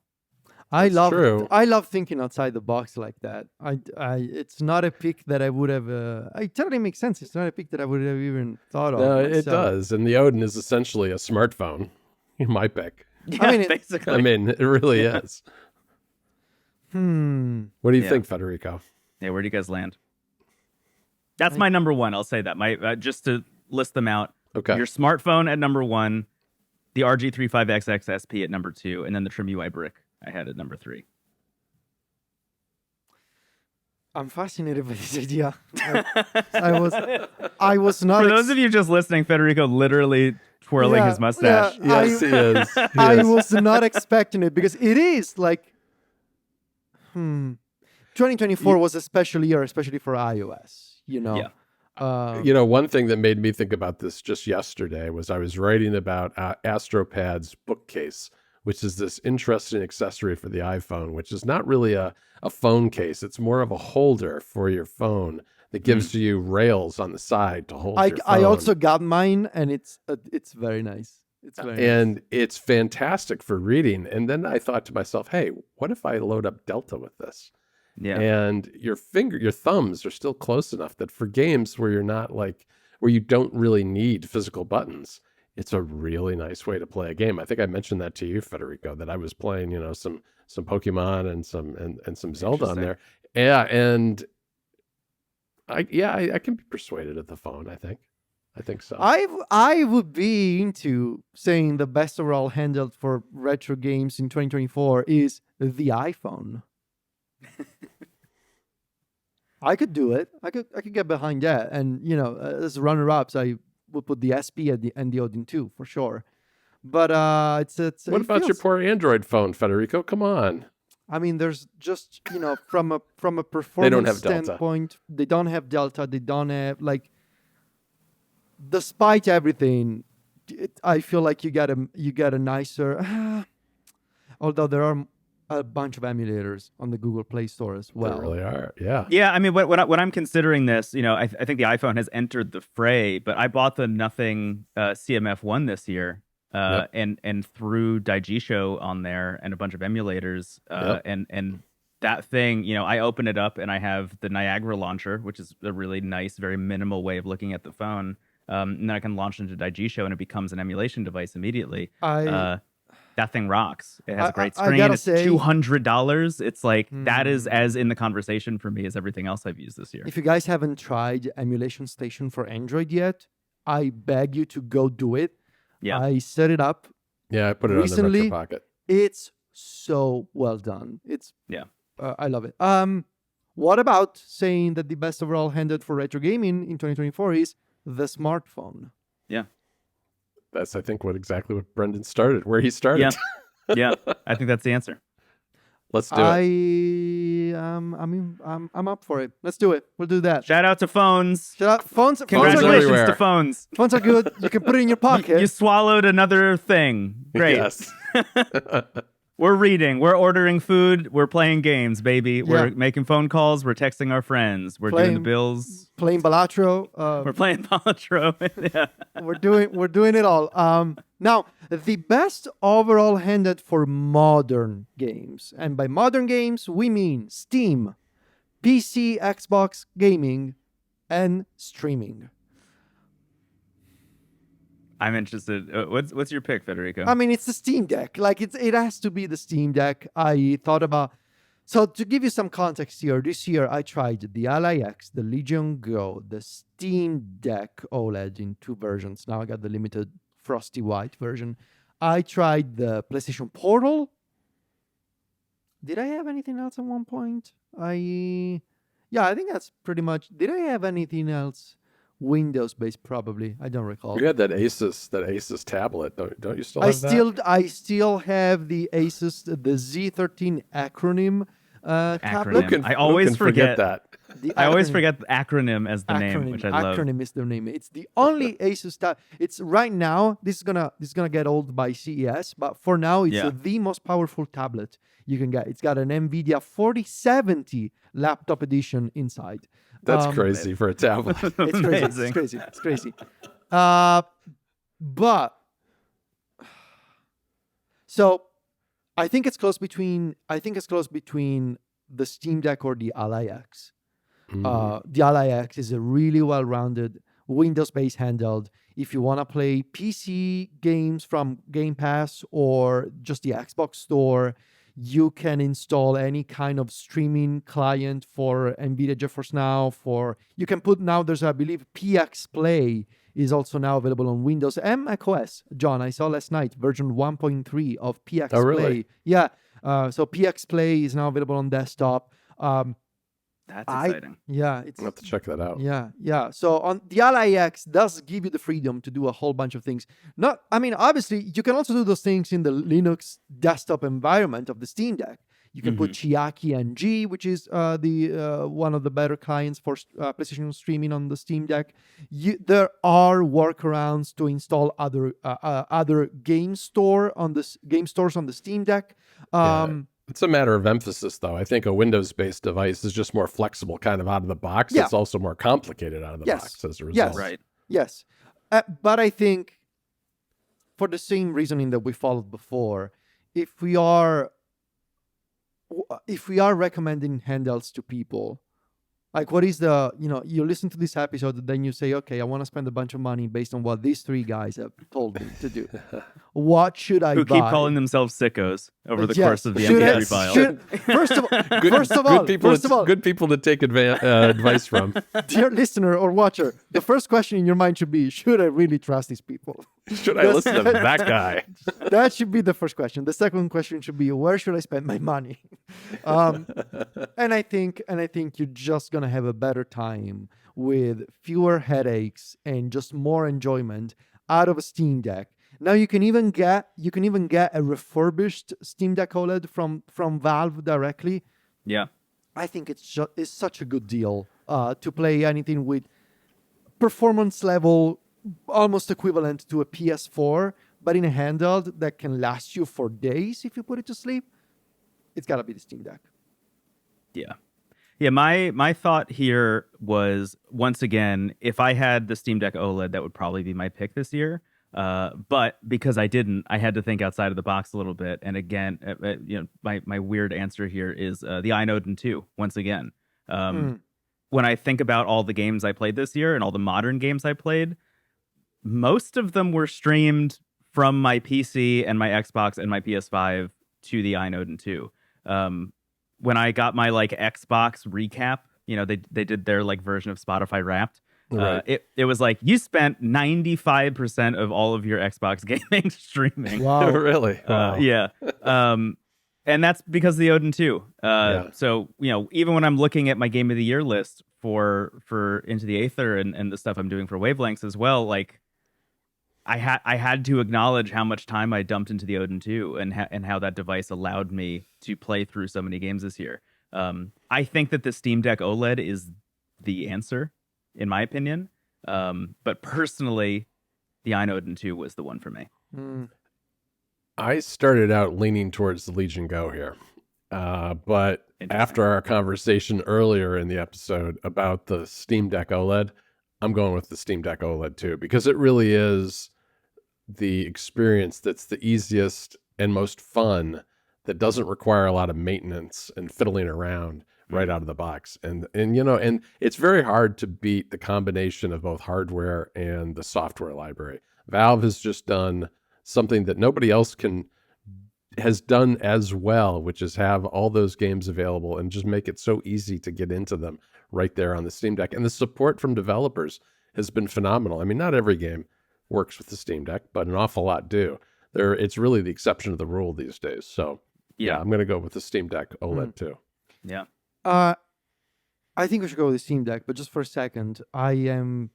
I love thinking outside the box like that. It's not a pick that I would have. It totally makes sense. It's not a pick that I would have even thought of. No, it does. And the Odin is essentially a smartphone. My pick. Yeah, mean, basically. I mean, it really is. What do you Yeah. think, Federico? Yeah, where do you guys land? That's my number one. I'll say that. My just to list them out. Okay. Your smartphone at number one, the RG35XX SP at number two, and then the Trim UI brick I had at number three. I'm fascinated by this idea. I was not. For those of you just listening, Federico literally twirling his mustache. Yeah, Yes, he is. He I is. was not expecting it because it is like, 2024 was a special year, especially for iOS. Yeah. One thing that made me think about this just yesterday was I was writing about AstroPad's bookcase, which is this interesting accessory for the iPhone, which is not really a phone case. It's more of a holder for your phone that gives you rails on the side to hold your phone. I also got mine, and it's very nice. It's very nice. And it's fantastic for reading. And then I thought to myself, hey, what if I load up Delta with this? Yeah. And your thumbs are still close enough that for games where you're not where you don't really need physical buttons, it's a really nice way to play a game. I think I mentioned that to you, Federico, that I was playing, some Pokemon and some Zelda on there. Yeah, and I can be persuaded at the phone, I think so. I would be into saying the best overall handheld for retro games in 2024 is the iPhone. I could do it. I could get behind that. And as runner-ups, I would put the SP and the Odin 2 for sure. But what about your poor Android phone, Federico? Come on. I mean, there's just from a performance standpoint, they don't have Delta. They don't have despite everything, I feel like you get a nicer. Although there are a bunch of emulators on the Google Play Store as well. There really are, yeah. Yeah, I mean, when I'm considering this, I think the iPhone has entered the fray, but I bought the Nothing CMF1 this year, and threw Daijisho on there and a bunch of emulators, and that thing, I open it up and I have the Niagara launcher, which is a really nice, very minimal way of looking at the phone, and then I can launch into Daijisho and it becomes an emulation device immediately. That thing rocks. It has a great screen. It's $200. It's like that is as in the conversation for me as everything else I've used this year. If you guys haven't tried Emulation Station for Android yet, I beg you to go do it. Yeah. I set it up. Yeah, I put it recently. On the Retro Pocket. It's so well done. I love it. What about saying that the best overall handheld for retro gaming in 2024 is the smartphone? Yeah. That's, I think, where he started. Yeah, I think that's the answer. Let's do it. I'm up for it. Let's do it. We'll do that. Shout out to phones. Shout out phones. Congratulations everywhere. to phones. Phones are good. You can put it in your pocket. You swallowed another thing. Great. Yes. We're reading. We're ordering food. We're playing games, baby. We're making phone calls. We're texting our friends. We're doing the bills. Playing Balatro. We're playing Balatro. Yeah. We're doing it all. Now, the best overall handheld for modern games, and by modern games we mean Steam, PC, Xbox gaming, and streaming. I'm interested. What's your pick, Federico? I mean, it's the Steam Deck. It has to be the Steam Deck. I thought about. So to give you some context here, this year I tried the Ally X, the Legion Go, the Steam Deck OLED in 2 versions. Now I got the limited frosty white version. I tried the PlayStation Portal. Did I have anything else at one point? I think that's pretty much. Did I have anything else? Windows-based, probably. I don't recall. You had that Asus tablet. Don't you still have that? I still have the Asus, the Z13 acronym tablet. I always forget that. I always forget the acronym as the name, which I love. Acronym is the name. It's the only Asus tab. It's right now. This is gonna get old by CES, but for now, it's the most powerful tablet you can get. It's got an NVIDIA 4070 laptop edition inside. That's crazy for a tablet. It's crazy. But so I think it's close between the Steam Deck or the Ally X. The Ally X is a really well-rounded Windows-based handheld. If you want to play PC games from Game Pass or just the Xbox Store, you can install any kind of streaming client for NVIDIA GeForce Now. You can put now, there's, I believe, PX Play is also now available on Windows and macOS. John, I saw last night version 1.3 of PX Oh, really? Play. Yeah. So PX Play is now available on desktop. That's exciting. Yeah, I'll have to check that out. yeah. So on the Ally X does give you the freedom to do a whole bunch of things. Obviously, you can also do those things in the Linux desktop environment of the Steam Deck. You can put Chiaki NG, which is the one of the better clients for PlayStation streaming on the Steam Deck. There are workarounds to install other game stores on the Steam Deck. It's a matter of emphasis, though. I think a Windows-based device is just more flexible kind of out of the box. Yeah. It's also more complicated out of the box as a result. Yes. Right. Yes. But I think for the same reasoning that we followed before, if we are recommending handhelds to people, like what is you listen to this episode and then you say, okay, I want to spend a bunch of money based on what these three guys have told me to do. What should I Who buy? keep calling themselves sickos over the Yes. course of the Should MP3 I- file. First of all, Good people to take advice from. dear listener or watcher, the first question in your mind should be, should I really trust these people? Should I listen to that guy? That should be the first question. The second question should be, where should I spend my money? And I think you're just gonna have a better time with fewer headaches and just more enjoyment out of a Steam Deck. Now you can even get a refurbished Steam Deck OLED from Valve directly. Yeah. I think it's such a good deal to play anything with performance level almost equivalent to a PS4, but in a handheld that can last you for days if you put it to sleep. It's got to be the Steam Deck. Yeah. Yeah, my thought here was, once again, if I had the Steam Deck OLED, that would probably be my pick this year. But because I didn't, I had to think outside of the box a little bit. And again, my weird answer here is the iNode and 2, once again. When I think about all the games I played this year and all the modern games I played, most of them were streamed from my PC and my Xbox and my PS5 to the iNode and 2. When I got my Xbox recap, they did their version of Spotify Wrapped. Right. It was like, you spent 95% of all of your Xbox gaming streaming. Wow. Really? Wow. Yeah. And that's because of the Odin 2. So, even when I'm looking at my Game of the Year list for Into the Aether and the stuff I'm doing for Wavelengths as well, I had to acknowledge how much time I dumped into the Odin 2 and how that device allowed me to play through so many games this year. I think that the Steam Deck OLED is the answer, in my opinion. But personally, the iNode 2 was the one for me. I started out leaning towards the Legion Go here. But after our conversation earlier in the episode about the Steam Deck OLED, I'm going with the Steam Deck OLED too, because it really is the experience that's the easiest and most fun, that doesn't require a lot of maintenance and fiddling around right out of the box. And it's very hard to beat the combination of both hardware and the software library. Valve has just done something that nobody else has done as well, which is have all those games available and just make it so easy to get into them right there on the Steam Deck. And the support from developers has been phenomenal. I mean, not every game works with the Steam Deck, but an awful lot do. It's really the exception of the rule these days. So yeah, I'm going to go with the Steam Deck OLED too. Yeah. I think we should go with the Steam Deck, but just for a second, I'm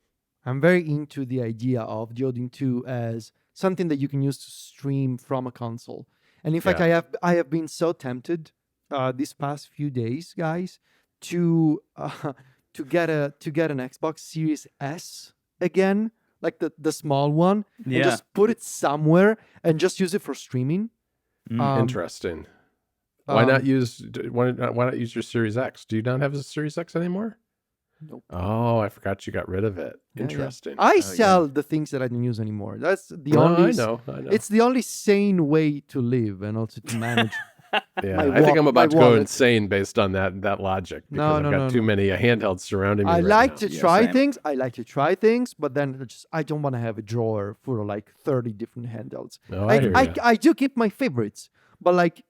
very into the idea of the Odin 2 as something that you can use to stream from a console. And in fact, I have been so tempted these past few days, guys, to get an Xbox Series S again, like the small one, and just put it somewhere and just use it for streaming. Interesting. Why not use your Series X? Do you not have a Series X anymore? Nope. Oh, I forgot you got rid of it. Interesting. I sell the things that I don't use anymore. That's the only. I know. It's the only sane way to live and also to manage Yeah, My I think I'm my about to go wallet. insane based on that logic because I've got too many handhelds surrounding me I right like now. to Yeah, try same. things. I like to try things, but then I don't want to have a drawer full of like 30 different handhelds. Oh, I hear you. I do keep my favorites, but like,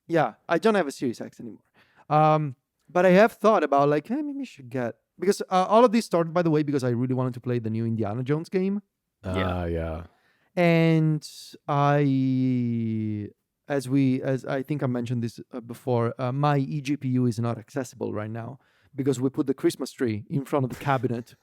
yeah, I don't have a Series X anymore. But I have thought about like, hey, maybe I should get, because all of this started, by the way, because I really wanted to play the new Indiana Jones game. Yeah. And as I think I mentioned this before, my eGPU is not accessible right now because we put the Christmas tree in front of the cabinet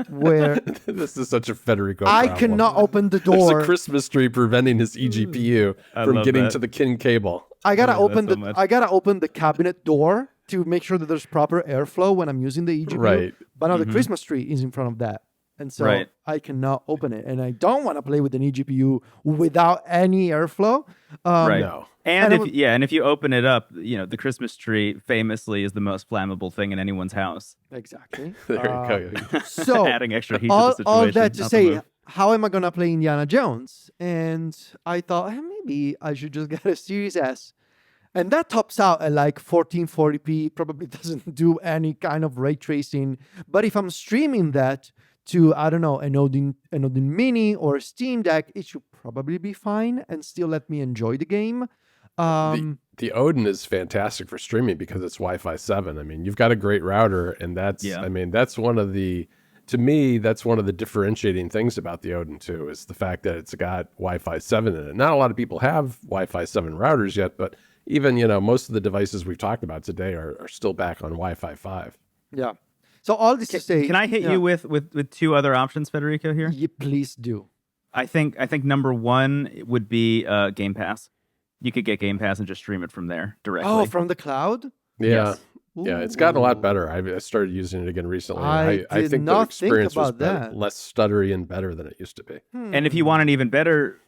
where This is such a Federico I problem. cannot open the There's a door. Christmas tree preventing his eGPU I from love getting that. to the kin cable. I gotta love that open so much. I gotta open the cabinet door to make sure that there's proper airflow when I'm using the eGPU. Right. But now the Christmas tree is in front of that. And so Right. I cannot open it. And I don't want to play with an eGPU without any airflow. Right. No. And And if you open it up, the Christmas tree famously is the most flammable thing in anyone's house. Exactly. There you go. So Adding extra heat to the all situation. that to not the say, move. how am I gonna play Indiana Jones? And I thought, hey, maybe I should just get a Series S. And that tops out at like 1440p, probably doesn't do any kind of ray tracing. But if I'm streaming that to, I don't know, an Odin Mini or a Steam Deck, it should probably be fine and still let me enjoy the game. The Odin is fantastic for streaming because it's Wi-Fi 7. I mean, you've got a great router, and that's Yeah. I mean, that's one of the differentiating things about the Odin too, is the fact that it's got Wi-Fi 7 in it. Not a lot of people have Wi-Fi 7 routers yet, but even, most of the devices we've talked about today are still back on Wi-Fi 5. Yeah. So all this to say, Can I hit you with two other options, Federico? Here, Please do. I think number one would be Game Pass. You could get Game Pass and just stream it from there directly. Oh, from the cloud? Yeah. Yes. Yeah, it's gotten a lot Ooh. better. I started using it again recently. I I did think the not think experience was about better, that. less stuttery and better than it used to be. And if you want an even better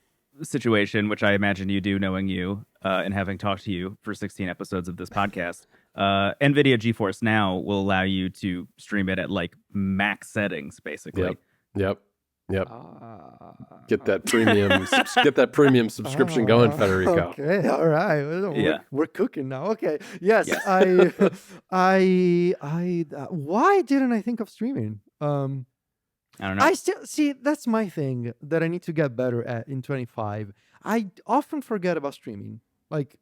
situation, which I imagine you do, knowing you and having talked to you for 16 episodes of this podcast, NVIDIA GeForce Now will allow you to stream it at like max settings, basically. Yep. Ah. Get that premium subscription going, Federico. Okay, all right. Well, Yeah. we're cooking now. Okay. Yes, Yes. why didn't I think of streaming? I don't know. I still see that's my thing that I need to get better at in 25. I often forget about streaming. Like,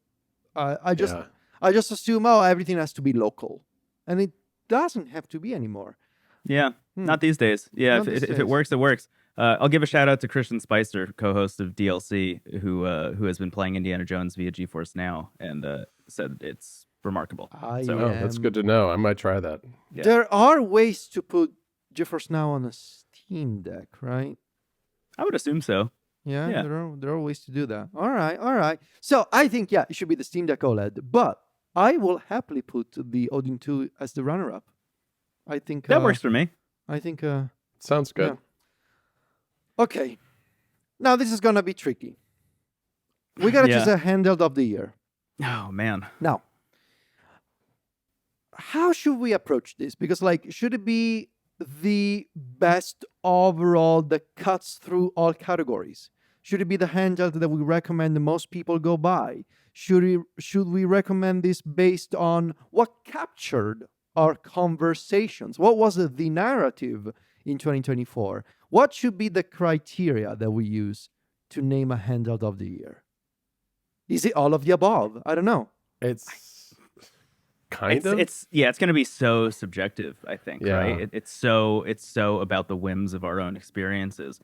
I just assume everything has to be local, and it doesn't have to be anymore. Yeah, not these days. Yeah, Not if these it days. works, it works. I'll give a shout out to Christian Spicer, co-host of DLC, who has been playing Indiana Jones via GeForce Now, and said it's remarkable. So Oh, that's good to know. I might try that. Yeah. There are ways to put GeForce Now on a Steam Deck, right? I would assume so. Yeah, Yeah. there are ways to do that. All right. So I think it should be the Steam Deck OLED, but I will happily put the Odin 2 as the runner-up. I think That works for me. I think. Sounds good. Yeah. Okay. Now this is gonna be tricky. We gotta Yeah. choose a Handheld of the year. Oh man. Now, how should we approach this? Because, like, should it be the best overall that cuts through all categories? Should it be the handheld that we recommend the most people go buy? Should we recommend this based on what captured our conversations? What was the narrative in 2024? What should be the criteria that we use to name a handheld of the year? Is it all of the above? I don't know. It's kind of. It's going to be so subjective, I think, Yeah. right? It's so about the whims of our own experiences.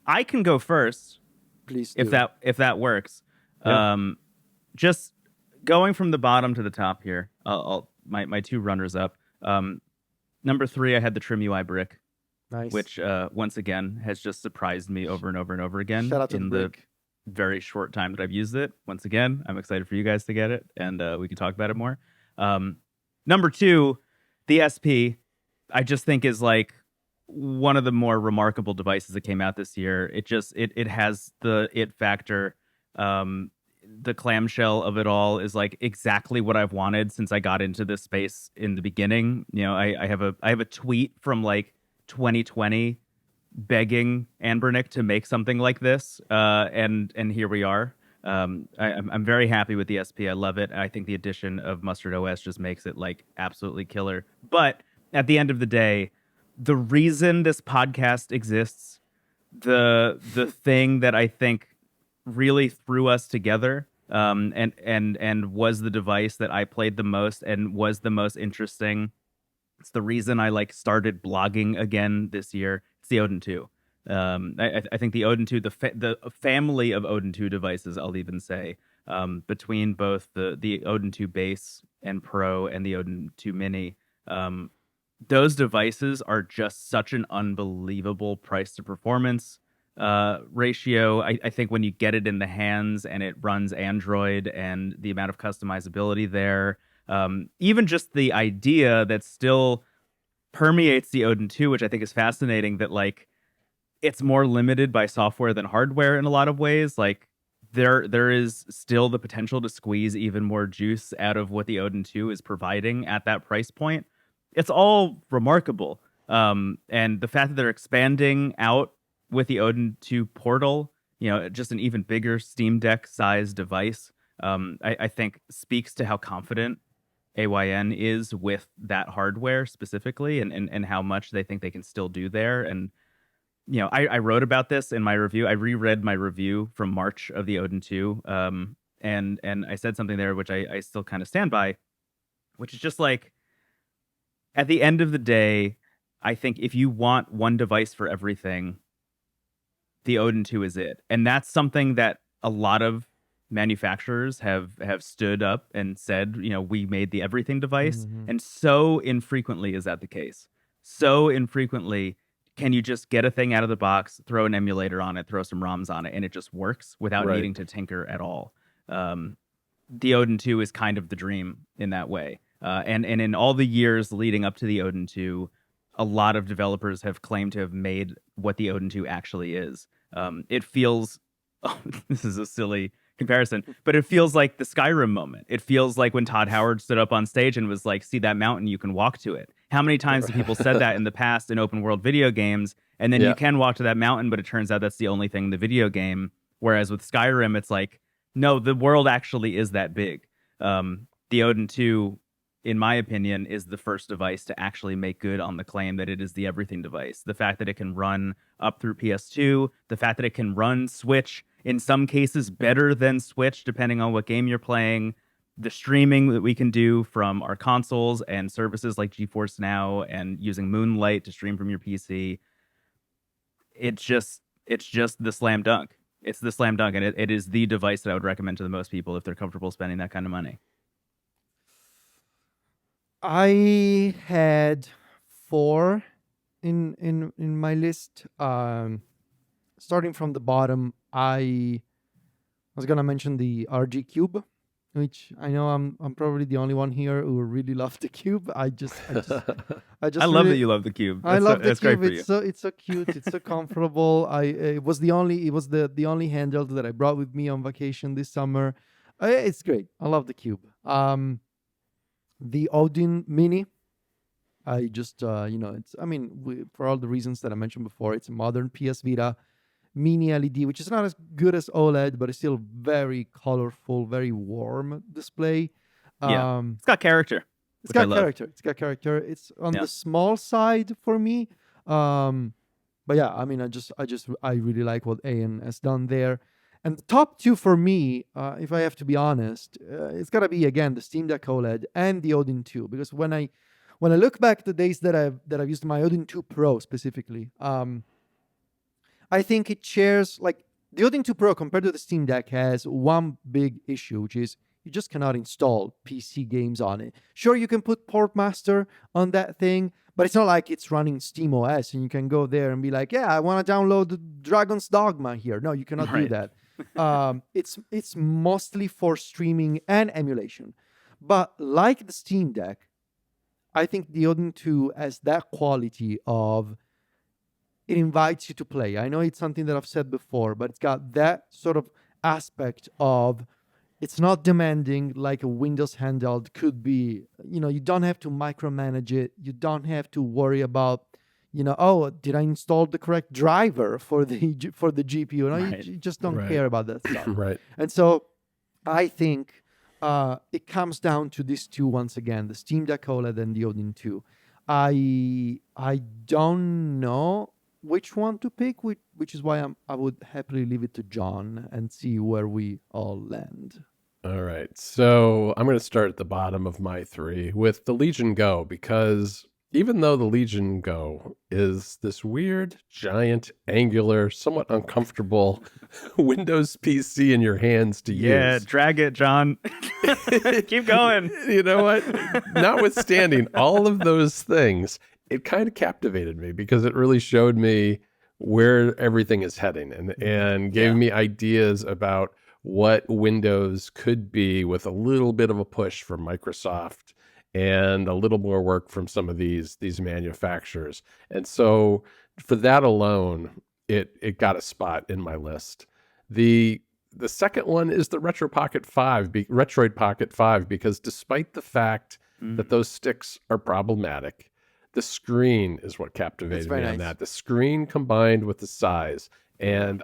I can go first Please do. if that works. Yeah. Just going from the bottom to the top here. My two runners up. Number 3, I had the Trim UI brick, Nice. which once again has just surprised me over and over and over again Shout out to in the the brick. very short time that I've used it. Once again, I'm excited for you guys to get it, and we can talk about it more. Number 2, the SP, I just think is like one of the more remarkable devices that came out this year. It has the it factor. The clamshell of it all is like exactly what I've wanted since I got into this space in the beginning. I have a tweet from like 2020 begging Anbernick to make something like this, and here we are. I'm very happy with the SP. I love it. I think the addition of Mustard OS just makes it like absolutely killer. But at the end of the day, the reason this podcast exists, the thing that I think really threw us together, and was the device that I played the most and was the most interesting. It's the reason I like started blogging again this year. It's the Odin 2. I think the Odin 2, the family of Odin 2 devices, I'll even say, between both the Odin 2 base and Pro and the Odin 2 Mini, those devices are just such an unbelievable price to performance ratio. I think when you get it in the hands and it runs Android and the amount of customizability there, even just the idea that still permeates the Odin 2, which I think is fascinating, that like it's more limited by software than hardware in a lot of ways. Like there is still the potential to squeeze even more juice out of what the Odin 2 is providing at that price point. It's all remarkable. And the fact that they're expanding out with the Odin 2 Portal, just an even bigger Steam Deck size device, I think speaks to how confident AYN is with that hardware specifically, and how much they think they can still do there. And I wrote about this in my review. I reread my review from March of the Odin 2, and I said something there which I still kind of stand by, which is just like, at the end of the day, I think if you want one device for everything, the Odin 2 is it. And that's something that a lot of manufacturers have stood up and said, we made the everything device. Mhm. And so infrequently is that the case. So infrequently can you just get a thing out of the box, throw an emulator on it, throw some ROMs on it, and it just works without Right. needing to tinker at all. The Odin 2 is kind of the dream in that way. And in all the years leading up to the Odin 2, a lot of developers have claimed to have made what the Odin 2 actually is. It feels, this is a silly comparison, but it feels like the Skyrim moment. It feels like when Todd Howard stood up on stage and was like, see that mountain, you can walk to it. How many times have people said that in the past in open world video games? And then you can walk to that mountain, but it turns out that's the only thing in the video game. Whereas with Skyrim, it's like, no, the world actually is that big. The Odin 2, in my opinion, is the first device to actually make good on the claim that it is the everything device. The fact that it can run up through PS2, the fact that it can run Switch, in some cases better than Switch, depending on what game you're playing, the streaming that we can do from our consoles and services like GeForce Now and using Moonlight to stream from your PC. It's just the slam dunk. It's the slam dunk, and it is the device that I would recommend to the most people if they're comfortable spending that kind of money. I had 4 in my list. Starting from the bottom, I was gonna mention the RG Cube, which I know I'm probably the only one here who really loves the Cube. I just I love that you love the Cube. I love the that's great Cube. for you. It's so cute. It's so comfortable. It was the only handheld that I brought with me on vacation this summer. It's great. I love the Cube. The Odin Mini. I just it's. I mean, for all the reasons that I mentioned before, it's a modern PS Vita Mini LED, which is not as good as OLED, but it's still very colorful, very warm display. It's got character. It's got character. It's on the small side for me. But yeah, I mean, I really like what AN has done there. And the top 2 for me, if I have to be honest, it's gotta be again the Steam Deck OLED and the Odin 2, because when I look back at the days that I've used my Odin 2 Pro specifically, I think it shares, like, the Odin 2 Pro compared to the Steam Deck has one big issue, which is you just cannot install PC games on it. Sure, you can put Portmaster on that thing, but it's not like it's running SteamOS and you can go there and be like, yeah, I want to download the Dragon's Dogma here. No, you cannot do that. It's mostly for streaming and emulation. But like the Steam Deck, I think the Odin 2 has that quality of, it invites you to play. I know it's something that I've said before, but it's got that sort of aspect of, it's not demanding like a Windows handheld could be. You don't have to micromanage it. You don't have to worry about, oh, did I install the correct driver for the GPU? Right. You just don't Right. care about that stuff. Right. And so I think it comes down to these two once again, the Steam Deck OLED and the Odin 2. I don't know which one to pick, which is why I would happily leave it to John and see where we all land. All right. So I'm going to start at the bottom of my 3 with the Legion Go, because even though the Legion Go is this weird, giant, angular, somewhat uncomfortable Windows PC in your hands to Yeah, use. drag it, John. Keep going. You know what? Notwithstanding all of those things, it kind of captivated me because it really showed me where everything is heading and gave me ideas about what Windows could be with a little bit of a push from Microsoft and a little more work from some of these manufacturers. And so for that alone, it got a spot in my list. The second one is the Retroid Pocket 5, because despite the fact that those sticks are problematic, the screen is what captivated me on that. The screen combined with the size. And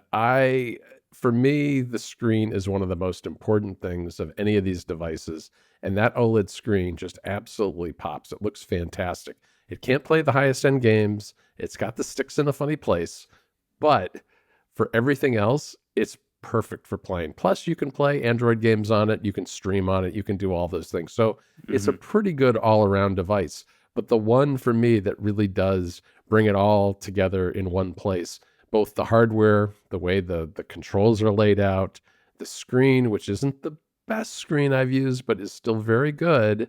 for me, the screen is one of the most important things of any of these devices. And that OLED screen just absolutely pops. It looks fantastic. It can't play the highest end games. It's got the sticks in a funny place. But for everything else, it's perfect for playing. Plus, you can play Android games on it. You can stream on it. You can do all those things. So it's a pretty good all-around device. But the one for me that really does bring it all together in one place, both the hardware, the way the controls are laid out, the screen, which isn't the best screen I've used, but is still very good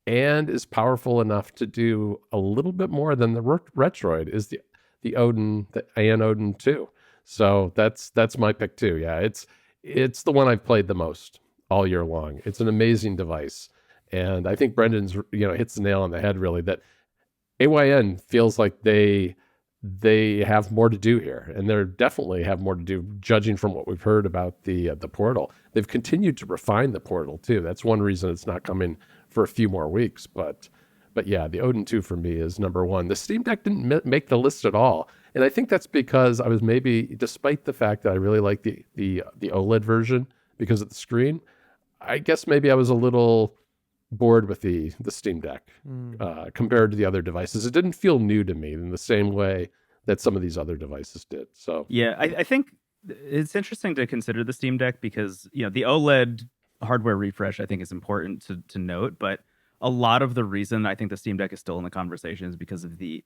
and is powerful enough to do a little bit more than the Retroid, is the Odin, the Odin 2. So that's my pick too. Yeah, it's the one I've played the most all year long. It's an amazing device. And I think Brendon's hits the nail on the head, really, that AYN feels like they have more to do here, and they definitely have more to do, judging from what we've heard about the Portal. They've continued to refine the Portal too. That's one reason it's not coming for a few more weeks. But yeah, the Odin 2 for me is number one. The Steam Deck didn't make the list at all, and I think that's because I was maybe, despite the fact that I really like the OLED version because of the screen, I guess maybe I was a little bored with the Steam Deck compared to the other devices. It didn't feel new to me in the same way that some of these other devices did. So yeah, I think it's interesting to consider the Steam Deck because the OLED hardware refresh I think is important to note, but a lot of the reason I think the Steam Deck is still in the conversation is because of the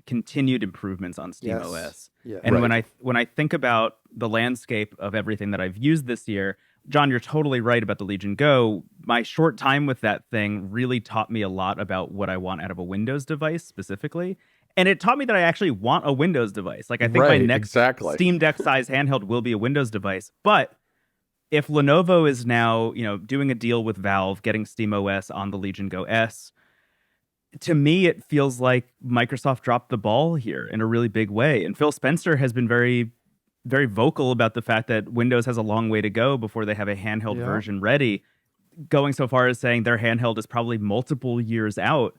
continued improvements on Steam OS. Yeah. And when I think about the landscape of everything that I've used this year, John, you're totally right about the Legion Go. My short time with that thing really taught me a lot about what I want out of a Windows device specifically. And it taught me that I actually want a Windows device. Like, I think my next Steam Deck size handheld will be a Windows device. But if Lenovo is now, doing a deal with Valve, getting SteamOS on the Legion Go S, to me, it feels like Microsoft dropped the ball here in a really big way. And Phil Spencer has been very, very vocal about the fact that Windows has a long way to go before they have a handheld version ready, going so far as saying their handheld is probably multiple years out.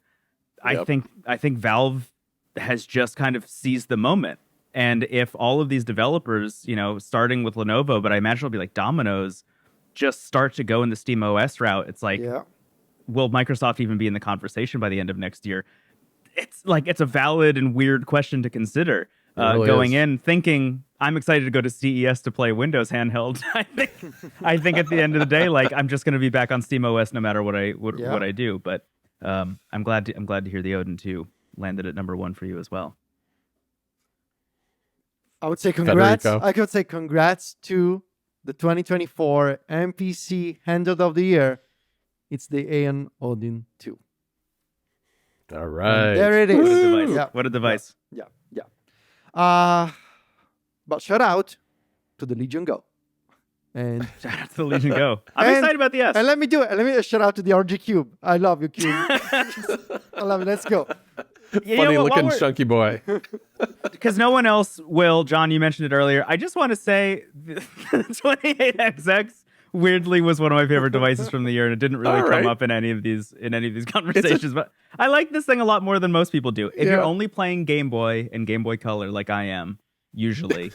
Yep. I think Valve has just kind of seized the moment. And if all of these developers, starting with Lenovo, but I imagine it'll be like Domino's, just start to go in the SteamOS route, it's like, will Microsoft even be in the conversation by the end of next year? It's a valid and weird question to consider. Really going in thinking I'm excited to go to CES to play Windows handheld. I think at the end of the day, like, I'm just going to be back on SteamOS no matter what I do. But I'm glad to hear the Odin 2 landed at number one for you as well. I would say congrats. Federico. I could say congrats to the 2024 NPC Handheld of the Year. It's the Aeon Odin 2. All right. And there it is. What a device. Yeah. What a device. Yeah. But shout out to the Legion Go. And shout out to the Legion Go. I'm excited about the S. And let me do it. Let me shout out to the RG Cube. I love you, Cube. I love it. Let's go. Funny looking chunky boy. Because no one else will. John, you mentioned it earlier. I just want to say the 28XX weirdly was one of my favorite devices from the year, and it didn't really All come right. up in any of these conversations. But I like this thing a lot more than most people do. If you're Yeah. only playing Game Boy and Game Boy Color like I am, usually,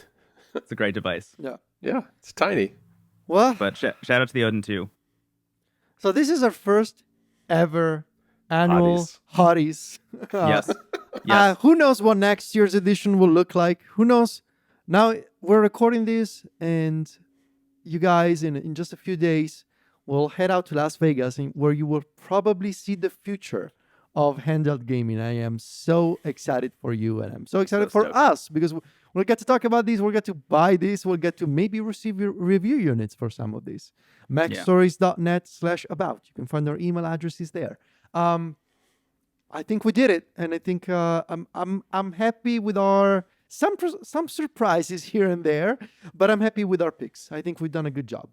it's a great device. Yeah. Yeah, it's tiny. Well, But shout out to the Odin 2. so this is our first ever annual HOTYs. Yes. Yes. Who knows what next year's edition will look like? Who knows? Now we're recording this, and you guys in just a few days will head out to Las Vegas, where you will probably see the future of handheld gaming. I am so excited for you, and I'm so excited for stoked. us, because we'll get to talk about these. We'll get to buy this. We'll get to maybe receive your review units for some of these. MacStories.net/about. You can find our email addresses there. I think we did it, and I think I'm happy with our some surprises here and there, but I'm happy with our picks. I think we've done a good job.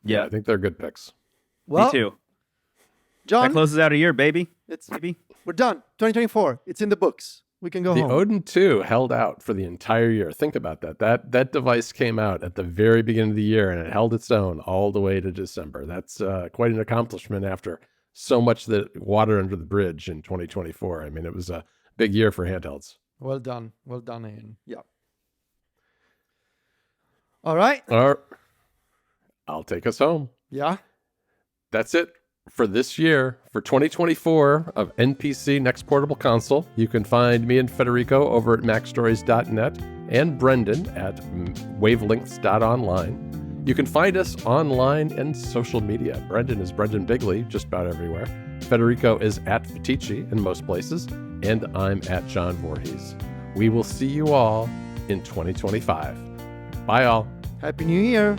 Yeah, I think they're good picks. Well, Me too. John, That closes out a year, baby. we're done. 2024. It's in the books. We can go The home. Odin 2 held out for the entire year. Think about that. That device came out at the very beginning of the year, and it held its own all the way to December. That's quite an accomplishment after so much that water under the bridge in 2024. I mean, it was a big year for handhelds. Well done, Ian. Yeah. All right. I'll take us home. Yeah. That's it for this year, for 2024 of NPC Next Portable Console. You can find me and Federico over at MacStories.net and Brendon at wavelengths.online. You can find us online and social media. Brendon is Brendon Bigley, just about everywhere. Federico is at Fetici in most places, and I'm at John Voorhees. We will see you all in 2025. Bye, all. Happy New Year.